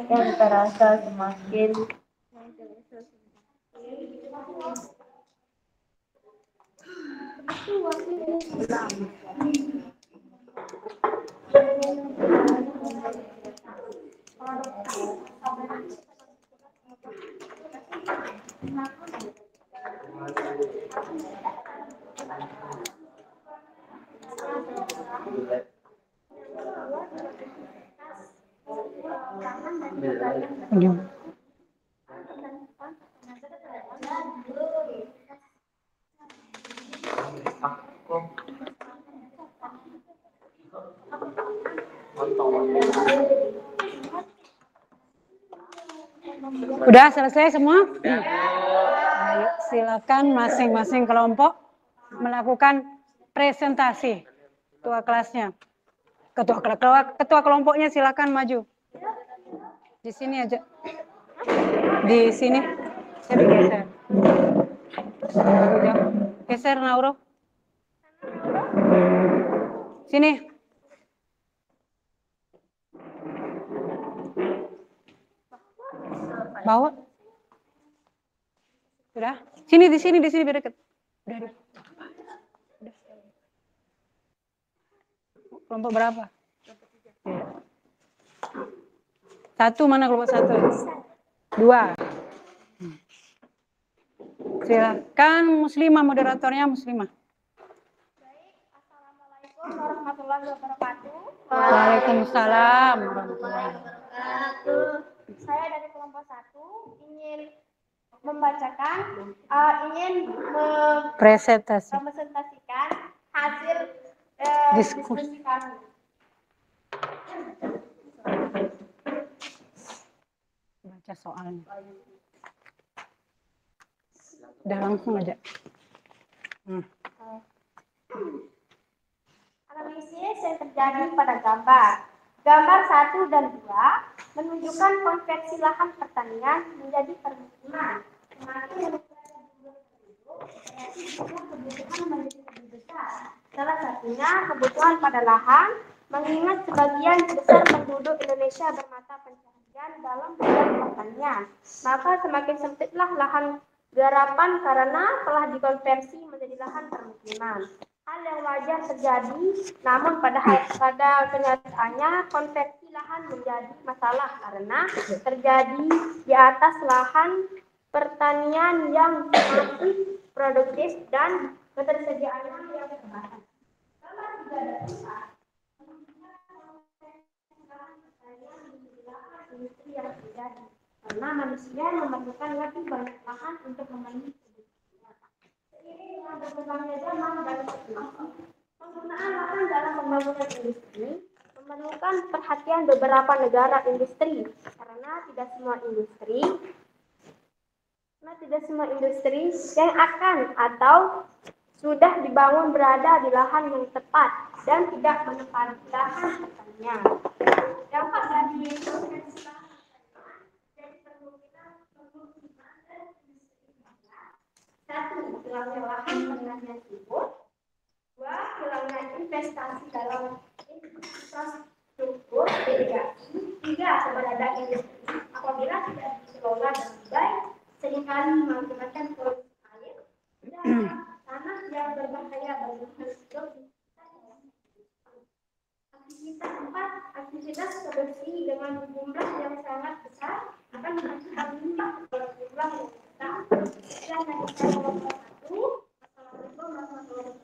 Yang terasa semakin Udah selesai semua? Ayo, silakan masing-masing kelompok melakukan presentasi. Ketua kelasnya. Ketua kelompoknya silakan maju. Di sini aja. Di sini. Saya geser. Geser Nauro. Sini. Bawa. Udah. Sini di sini biar deket. Udah. Kelompok berapa? Satu, mana kelompok satu? 2. Silakan Muslimah, moderatornya Muslimah. Baik, assalamualaikum warahmatullahi wabarakatuh. Waalaikumsalam warahmatullahi wabarakatuh. Saya dari kelompok 1 ingin membacakan, Presentasi. mempresentasikan hasil diskusi kami. Baca soalnya. Udah langsung aja. Analisis yang terjadi pada gambar. Gambar 1 dan 2 menunjukkan konversi lahan pertanian menjadi permukiman. Semakin meningkatkan jumlah penduduk, berarti jumlah kebutuhan menjadi lebih besar. Salah satunya kebutuhan pada lahan, mengingat sebagian besar penduduk Indonesia bermata pencaharian dalam bidang pertanian. Maka semakin sempitlah lahan garapan karena telah dikonversi menjadi lahan permukiman. Hal yang wajar terjadi, namun pada kenyataannya konversi lahan menjadi masalah karena terjadi di atas lahan pertanian yang masih produktif dan ketersediaannya yang terbatas. Gambar 3 dan 4 menunjukkan konversi lahan pertanian menjadi lahan industri yang terjadi karena manusia memerlukan lebih banyak lahan untuk memenuhi seiring dengan berkembangnya zaman dan teknologi, penggunaan lahan dalam pembangunan industri memerlukan perhatian beberapa negara industri karena tidak semua industri yang akan atau sudah dibangun berada di lahan yang tepat dan tidak menempati lahan pertanian. Dampak dari konversi lahan pertanian dari permukiman dan industri. 1. Hilangnya lahan pertanian subur. 2. Hilangnya investasi dalam infrastruktur irigasi. 3. Keberadaan industri apabila tidak dikelola dengan baik seringkali mengakibatkan polusi air dan tanah yang berbahaya bagi makhluk hidup. Aktivitas 4. Aktivitas produksi dengan jumlah yang sangat besar akan mengakibatkan limbah jumlah yang besar. Dan dari kelompok 1. Assalamualaikum warahmatullahi wabarakatuh.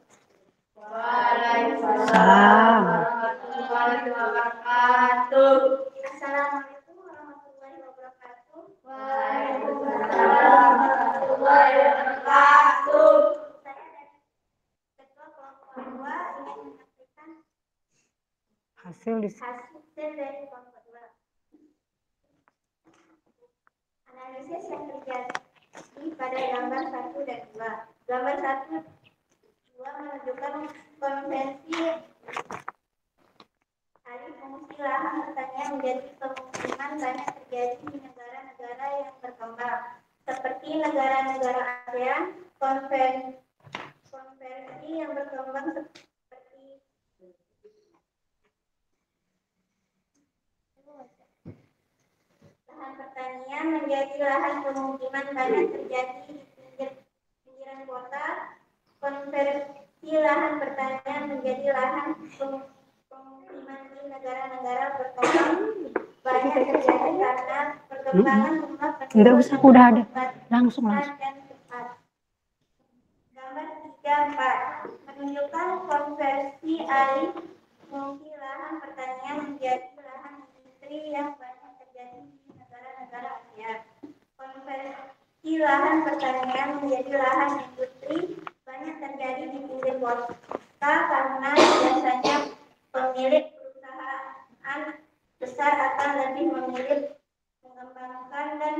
Waalaikumsalam. Assalamualaikum warahmatullahi wabarakatuh. Waalaikumsalam warahmatullahi wabarakatuh. Saya dari ketua kelompok 2 ingin menyampaikan Hasil dari kelompok 2. Analisis yang terjadi pada gambar 1 dan 2. Gambar 1 2 menunjukkan konversi alih fungsi lahan pertanian menjadi pemukiman banyak terjadi di negara-negara yang berkembang seperti negara-negara ASEAN. Konversi yang berkembang seperti lahan pertanian menjadi lahan pemukiman banyak terjadi di pinggiran kota. Konversi lahan pertanian menjadi lahan pemukiman di negara-negara berkembang banyak terjadi karena perkembangan jumlah Enggak usah, udah ada. Langsung. dan cepat. Gambar 3-4 menunjukkan konversi alih fungsi lahan pertanian menjadi lahan industri yang banyak terjadi di konversi lahan pertanian menjadi lahan industri banyak terjadi di pinggir kota karena biasanya pemilik perusahaan besar akan lebih memilih mengembangkan dan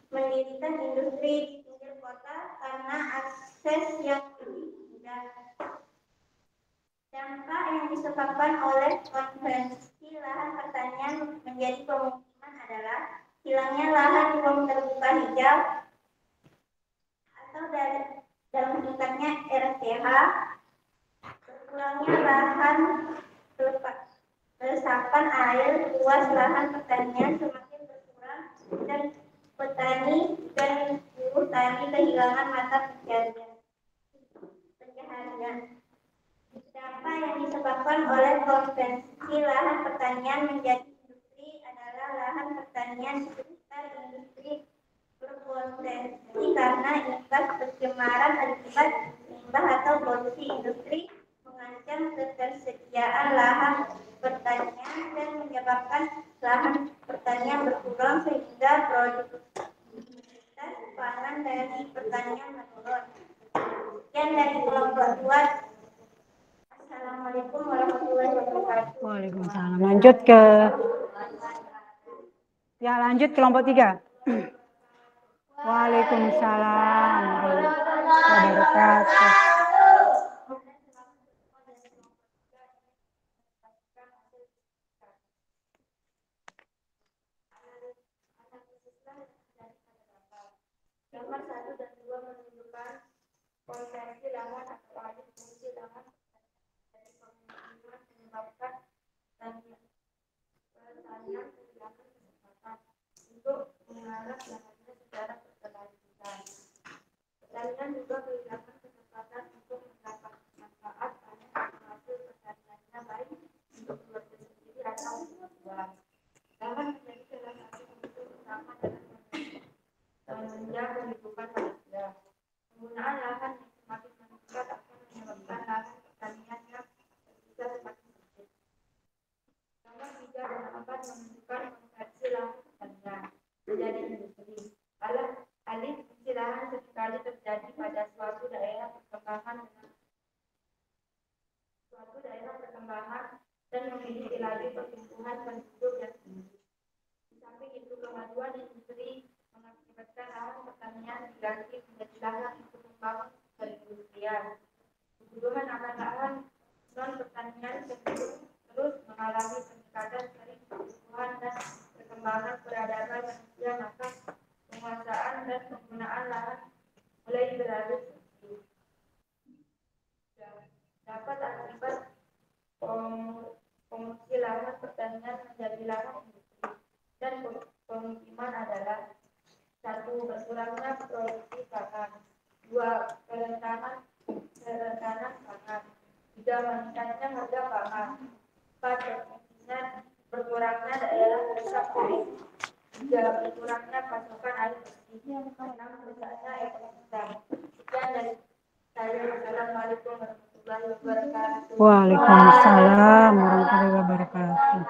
mendirikan industri di pinggir kota karena akses yang lebih mudah. Dampak yang disebabkan oleh konversi lahan pertanian menjadi pemukiman adalah hilangnya lahan ruang terbuka hijau atau dalam singkatnya RTH, berkurangnya lahan resapan air, luas lahan pertanian semakin berkurang dan petani dan buruh tani kehilangan mata pencaharian. Dampak yang disebabkan oleh konversi lahan pertanian menjadi industri adalah lahan pertanian di sekitar industri berpotensi karena imbas pencemaran akibat limbah atau polusi industri mengancam ketersediaan lahan pertanian dan menyebabkan lahan pertanian berkurang sehingga produktivitas pangan dari pertanian menurun. Sekian dari kelompok 2. Assalamualaikum warahmatullahi wabarakatuh. Waalaikumsalam. Lanjut ke lanjut kelompok 3. Waalaikumsalam warahmatullahi wabarakatuh. Gambar 1 dan 2 menunjukkan konversi lahan atau alih fungsi lahan dari pemukiman menyebabkan pertanian kehilangan kesempatan untuk mengarah lahannya secara berkelanjutan. Pertanian juga kehilangan kesempatan untuk mendapat manfaat panen atau hasil pertaniannya baik untuk keluarga sendiri atau untuk luar. Lahan menjadi salah satu unsur utama dalam menunjang kehidupan manusia. Penggunaan lahan yang semakin meningkat akan menyebabkan lahan pertanian yang tersisa semakin sedikit. Gambar 3 dan 4 menunjukkan konversi lahan pertanian menjadi industri. Alih fungsi lahan seringkali terjadi pada suatu daerah perkembangan dan memiliki laju pertumbuhan penduduk yang tinggi. Di samping itu, kemajuan industri mengakibatkan lahan pertanian diganti menjadi lahan untuk membangun perindustrian. Kebutuhan akan lahan non pertanian terus mengalami peningkatan sering kebutuhan dan perkembangan peradaban manusia, maka penguasaan dan penggunaan lahan mulai beralih dapat akibat fungsi lahan pertanian menjadi lahan industri dan pemukiman adalah 1. Berkurangnya produksi pangan, 2. kerentanan pangan, 3. meningkatnya harga pangan, 4. berkurangnya daerah resapan, 3. berkurangnya pasokan air bersih, 6. rusaknya ekosistem. Sekian dari saya. Wassalamualaikum warahmatullahi wabarakatuh. Waalaikumsalam warahmatullahi wabarakatuh.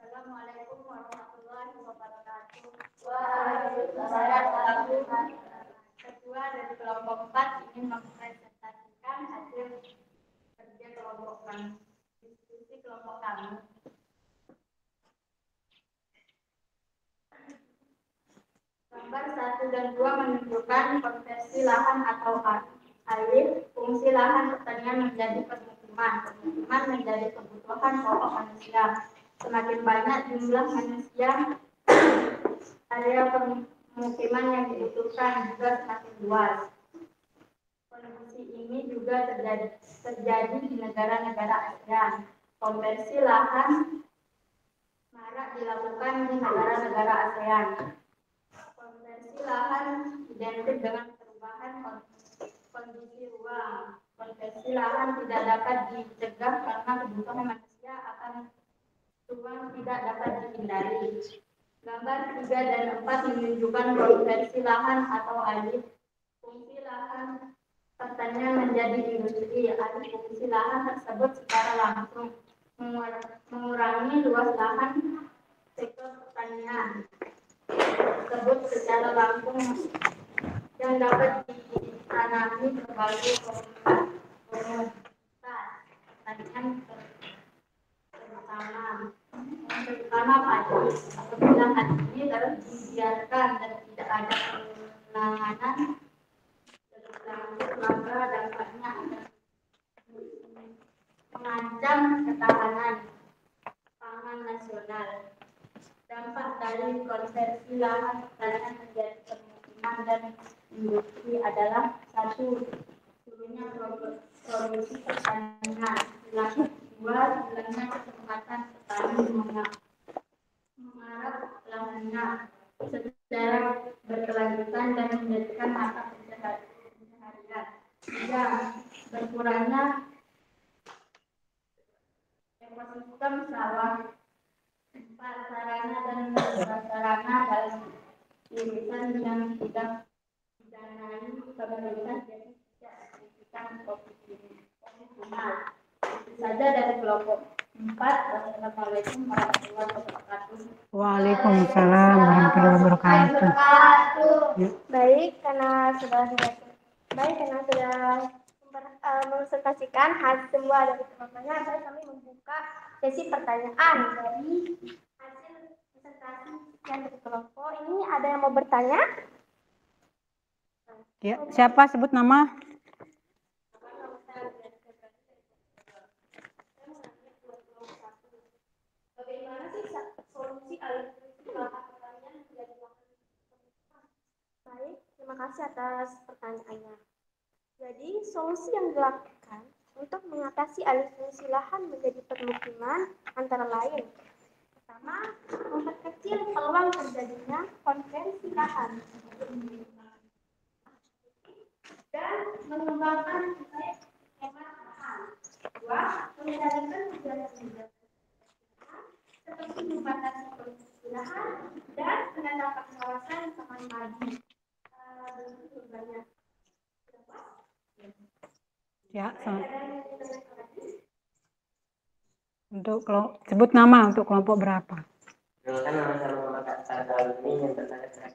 Assalamualaikum warahmatullahi wabarakatuh. Waalaikumsalam. Ketua dari kelompok 4 ingin mempresentasikan hasil kerja kelompok kami. Diskusi kelompok kami. Gambar 1 dan 2 menunjukkan konversi lahan atau alih fungsi lahan pertanian menjadi permukiman. Permukiman menjadi kebutuhan pokok manusia. Semakin banyak jumlah manusia, area pemukiman yang dibutuhkan juga semakin luas. Kondisi ini juga terjadi di negara-negara ASEAN. Konversi lahan marak dilakukan di negara-negara ASEAN. Konversi lahan identik dengan perubahan kondisi ruang. Konversi lahan tidak dapat dicegah karena kebutuhan manusia akan ruang tidak dapat dihindari. Gambar 3 dan 4 menunjukkan konversi lahan atau alih fungsi lahan pertanian menjadi industri. Alih fungsi lahan tersebut secara langsung mengurangi luas lahan sektor pertanian. tersebut secara langsung yang dapat ditanami berbagai komunitas pertanian terutama padi. Apabila padi ini terus dibiarkan dan tidak ada penanganan berlanjut, maka dampaknya akan mengancam ketahanan pangan nasional. Dampak dari konversi lahan pertanian menjadi permukiman dan industri adalah: satu, turunnya produksi pertanian; dua, hilangnya kesempatan petani menggarap lahannya secara berkelanjutan dan menjadikan mata pencaharian; tiga, berkurangnya ekosistem sawah; empat, sarana dan prasarana dalam urusan yang tidak didanai pemerintah jadi tidak signifikan optimal. Itu saja dari kelompok 4. Wassalamualaikum warahmatullahi wabarakatuh. Waalaikumsalam warahmatullahi wabarakatuh. Baik, karena sudah menpresentasikan hasil semua dari teman-temannya, kami membuka sesi pertanyaan dari hasil presentasi yang dari kelompok. Ini ada yang mau bertanya? Ya, siapa sebut nama? Bagaimana sih solusi alih fungsi lahan pertanian menjadi lahan permukiman? Baik, terima kasih atas pertanyaannya. Jadi, solusi yang dilakukan untuk mengatasi alih fungsi lahan menjadi permukiman antara lain: pertama, memperkecil peluang terjadinya konversi lahan dan mengembangkan proyek hemat lahan. Dua, mengendalikan kegiatan seperti membatasi produksi lahan dan menetapkan kawasan taman padi. Banyak. Ya, untuk sebut nama untuk kelompok berapa? Kan nama saya Muhammad Kali ini yang terkait dengan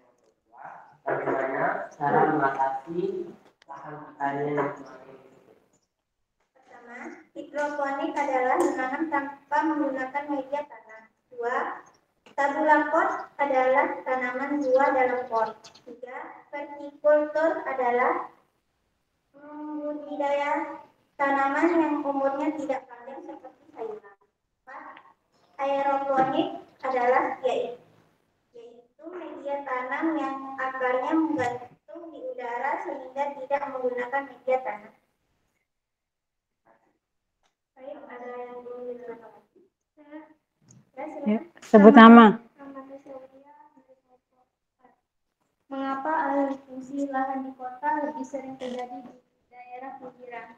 bagaimana cara mengatasi lahan pertanian yang semakin. Pertama, hidroponik adalah menanam tanpa menggunakan media tanah. Dua, tabula pot adalah tanaman buah dalam pot. Tiga, vertikultur adalah budidaya tanaman yang umurnya tidak panjang seperti sayuran. Empat, aeroponik adalah yaitu media tanam yang akarnya menggantung di udara sehingga tidak menggunakan media tanah. Baik, ada yang belum diterangkan lagi? Ya, sebut nama. Mengapa alih fungsi lahan di kota lebih sering terjadi di daerah pinggiran?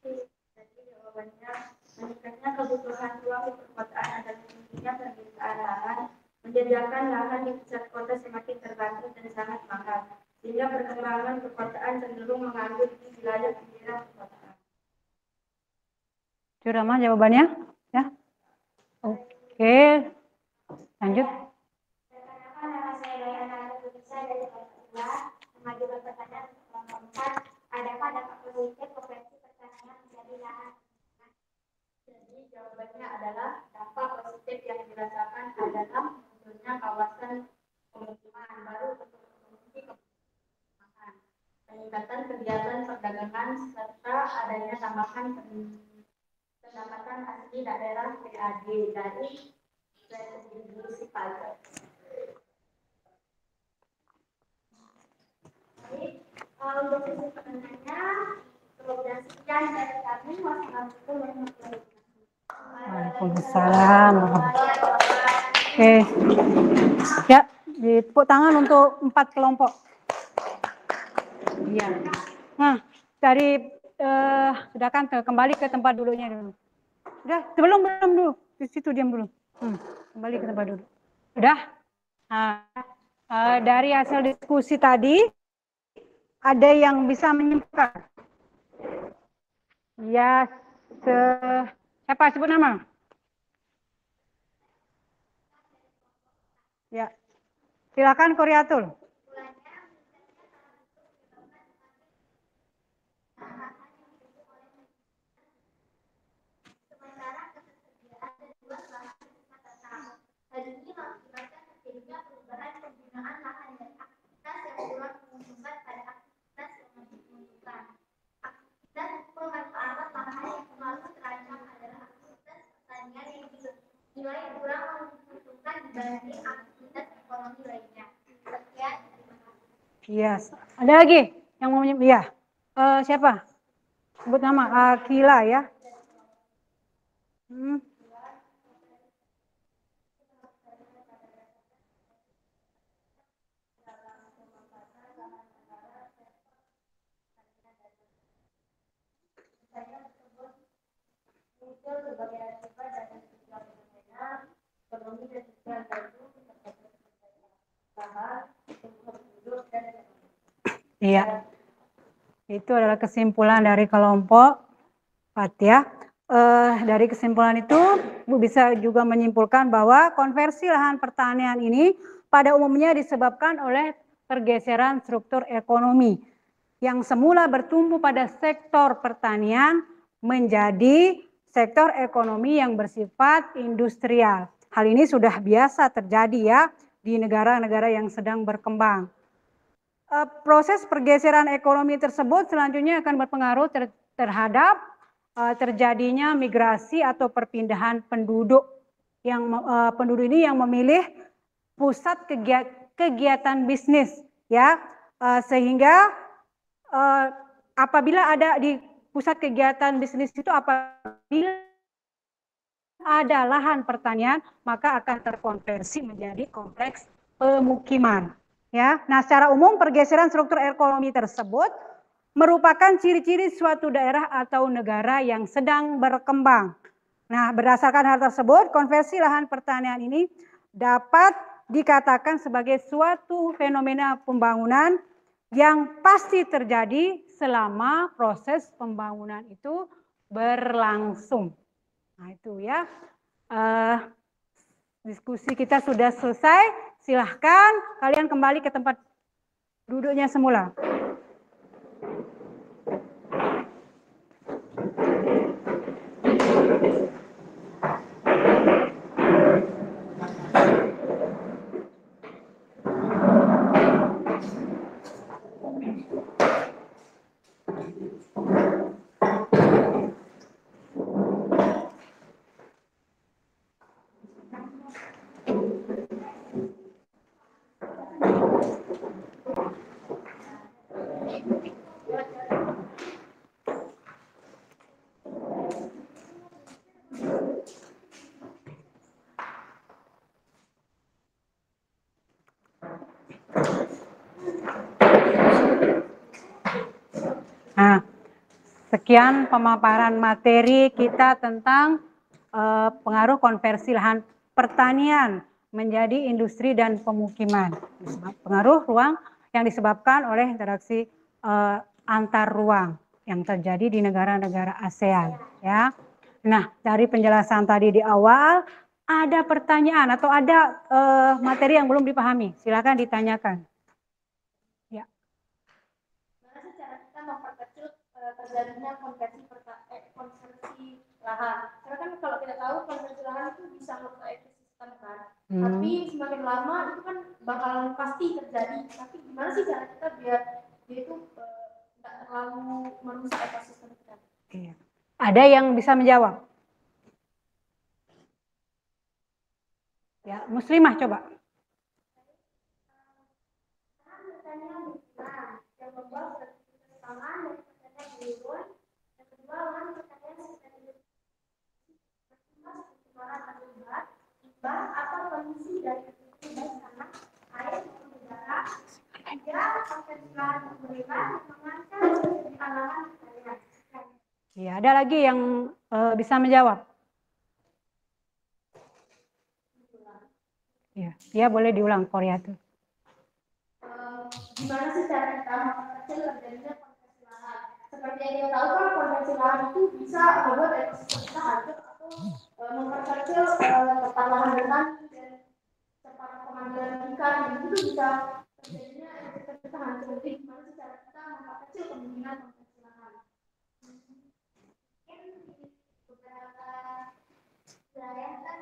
Jadi jawabannya, meningkatnya kebutuhan ruang di perkotaan dan tingginya permintaan lahan menjadikan lahan di pusat kota semakin terbatas dan sangat mahal, sehingga perkembangan perkotaan cenderung mengambil di wilayah pinggiran perkotaan. Curama jawabannya? Ya. Oke. Lanjut. Mengajukan pertanyaan kelompok 4, adakah dampak positif konversi pertanian menjadi lahan? Jadi jawabannya adalah dampak positif yang dirasakan adalah munculnya kawasan pemukiman baru untuk memiliki kebutuhan, peningkatan kegiatan perdagangan, serta adanya tambahan pendapatan asli daerah PAD dari retribusi pajak. Untuk sesi pertanyaannya, kemudian sekian dari kami. Wassalamualaikum warahmatullahi wabarakatuh. Waalaikumsalam. Oke. Ya, ditepuk tangan untuk 4 kelompok. Iya. Nah, dari sudah kan kembali ke tempat duduknya dulu. Udah, belum dulu. Di situ diam dulu. Kembali ke tempat duduk. Udah. Nah, dari hasil diskusi tadi, ada yang bisa menyimpulkan? Ya, siapa sebut nama? Ya, Silakan Koryatul. Hal ini mengakibatkan terjadinya perubahan penggunaan lahan dan aktivitas yang kurang menguntungkan pada aktivitas yang lebih menguntungkan. Aktivitas pemanfaatan lahan yang selalu terancam adalah aktivitas pertanian yang dinilai kurang menguntungkan dibanding aktivitas ekonomi lainnya. Sekian, terima kasih. Yes. Ada lagi yang mau menyebut? Ya. Siapa? Sebut nama. Akila ya. Iya. Itu adalah kesimpulan dari kelompok 4 ya. Dari kesimpulan itu, Bu bisa juga menyimpulkan bahwa konversi lahan pertanian ini pada umumnya disebabkan oleh pergeseran struktur ekonomi yang semula bertumbuh pada sektor pertanian menjadi sektor ekonomi yang bersifat industrial. Hal ini sudah biasa terjadi ya di negara-negara yang sedang berkembang. Proses pergeseran ekonomi tersebut selanjutnya akan berpengaruh terhadap terjadinya migrasi atau perpindahan penduduk penduduk ini yang memilih pusat kegiatan bisnis ya, sehingga apabila ada di pusat kegiatan bisnis itu, apabila ada lahan pertanian maka akan terkonversi menjadi kompleks pemukiman ya. Nah, secara umum pergeseran struktur ekonomi tersebut merupakan ciri-ciri suatu daerah atau negara yang sedang berkembang. Nah, berdasarkan hal tersebut, konversi lahan pertanian ini dapat dikatakan sebagai suatu fenomena pembangunan yang pasti terjadi selama proses pembangunan itu berlangsung. Nah, itu ya. Diskusi kita sudah selesai. Silahkan kalian kembali ke tempat duduknya semula. Nah, sekian pemaparan materi kita tentang pengaruh konversi lahan pertanian menjadi industri dan pemukiman. Pengaruh ruang yang disebabkan oleh interaksi antar ruang yang terjadi di negara-negara ASEAN. Ya. Nah, dari penjelasan tadi di awal, ada pertanyaan atau ada materi yang belum dipahami? Silakan ditanyakan. Memperkecil terjadinya konversi lahan. Karena kan kalau kita tahu konversi lahan itu bisa merubah ekosistem kan. Tapi semakin lama itu kan bakalan pasti terjadi. Tapi gimana sih cara kita biar dia itu nggak terlalu merusak ekosistem kita? Iya. Ada yang bisa menjawab? Ya, Muslimah coba. Yang membuat kesamaan dan pertanyaan menurun. Yang kedua, lahan pertanian limbah atau kondisi dari baik tanah, air maupun udara. Tiga, konversi lahan berlebihan mengancam kehidupan lahan pertanian. Ya, ada lagi yang bisa menjawab? Ya, dia boleh diulang Korea tuh. Gimana sih cara kita memperkecil terjadinya konversi lahan? Seperti yang kita tahu kan konversi lahan itu bisa membuat ekosistem kita hancur atau memperkecil lahan bertani dan cepat pengambilan dikembalikan, itu bisa terjadinya efek hancur. Jadi gimana sih cara kita memperkecil kemungkinan penghasilan? Mungkin beberapa wilayah kan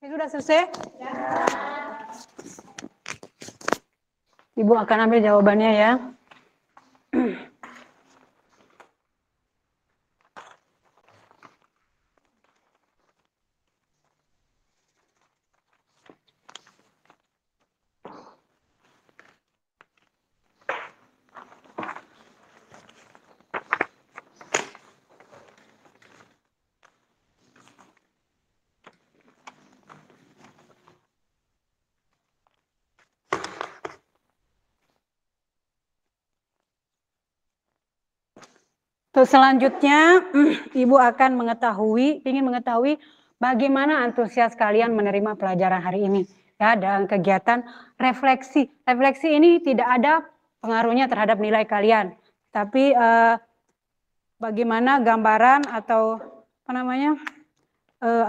Sudah selesai? Ya. Ibu akan ambil jawabannya ya. Terus selanjutnya, Ibu akan ingin mengetahui bagaimana antusias kalian menerima pelajaran hari ini. Ya, dalam kegiatan refleksi. Refleksi ini tidak ada pengaruhnya terhadap nilai kalian. Tapi bagaimana gambaran atau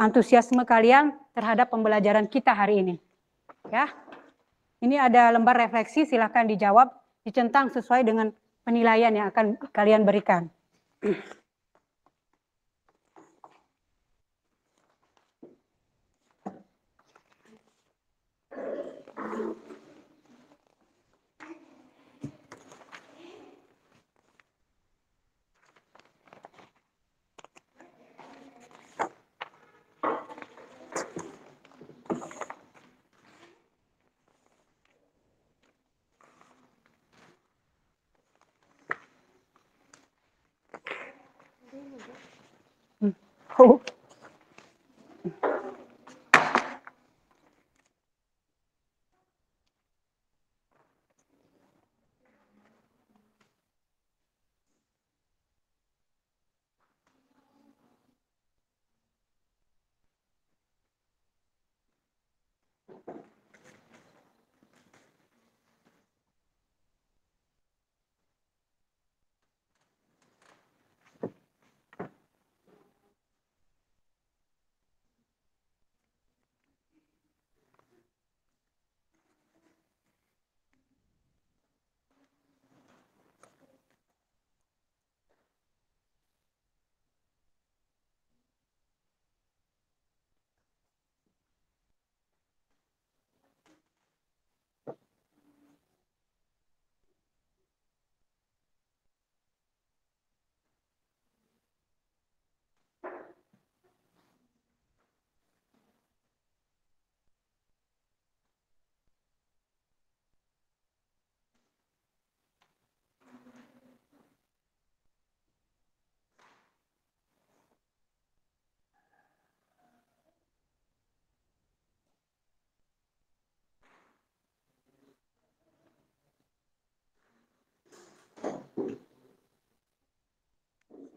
antusiasme kalian terhadap pembelajaran kita hari ini. Ya, ini ada lembar refleksi, silahkan dijawab, dicentang sesuai dengan penilaian yang akan kalian berikan. Oh.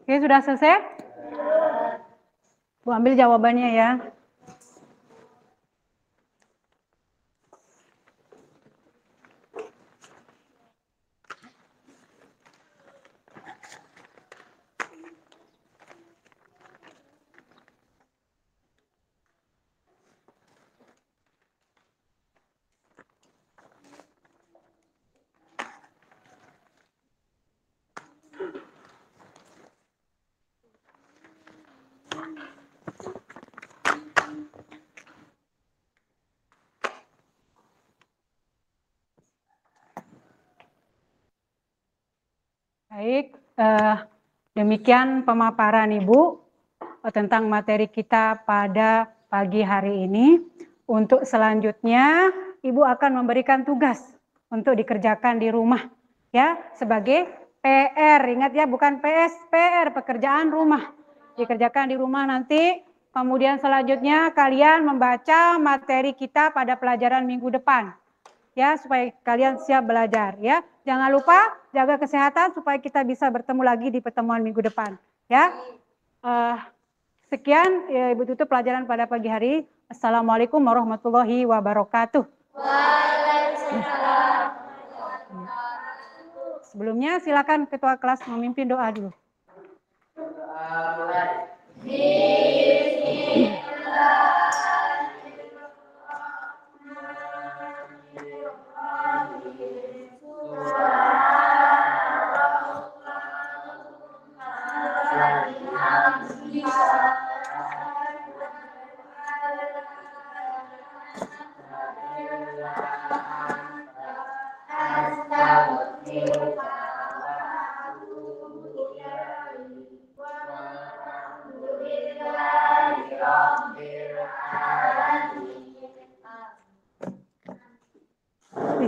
Oke, sudah selesai? Bu ambil jawabannya ya. Baik, demikian pemaparan Ibu tentang materi kita pada pagi hari ini. Untuk selanjutnya, Ibu akan memberikan tugas untuk dikerjakan di rumah, ya, sebagai PR. Ingat ya, bukan PS, PR, pekerjaan rumah. Dikerjakan di rumah nanti. Kemudian selanjutnya kalian membaca materi kita pada pelajaran minggu depan. Ya, supaya kalian siap belajar ya. Jangan lupa jaga kesehatan supaya kita bisa bertemu lagi di pertemuan minggu depan ya. Sekian ya, Ibu tutup pelajaran pada pagi hari. Assalamualaikum warahmatullahi wabarakatuh. Waalaikumsalam. Sebelumnya silakan ketua kelas memimpin doa dulu. Doa mulai.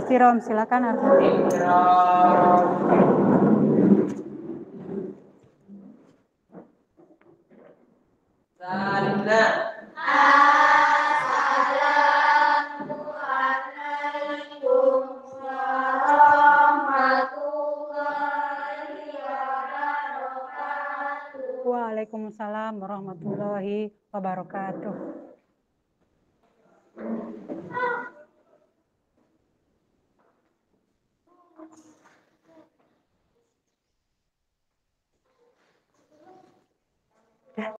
Iktirom, silakan. Ikram. Salina. Waalaikumsalam warahmatullahi wabarakatuh.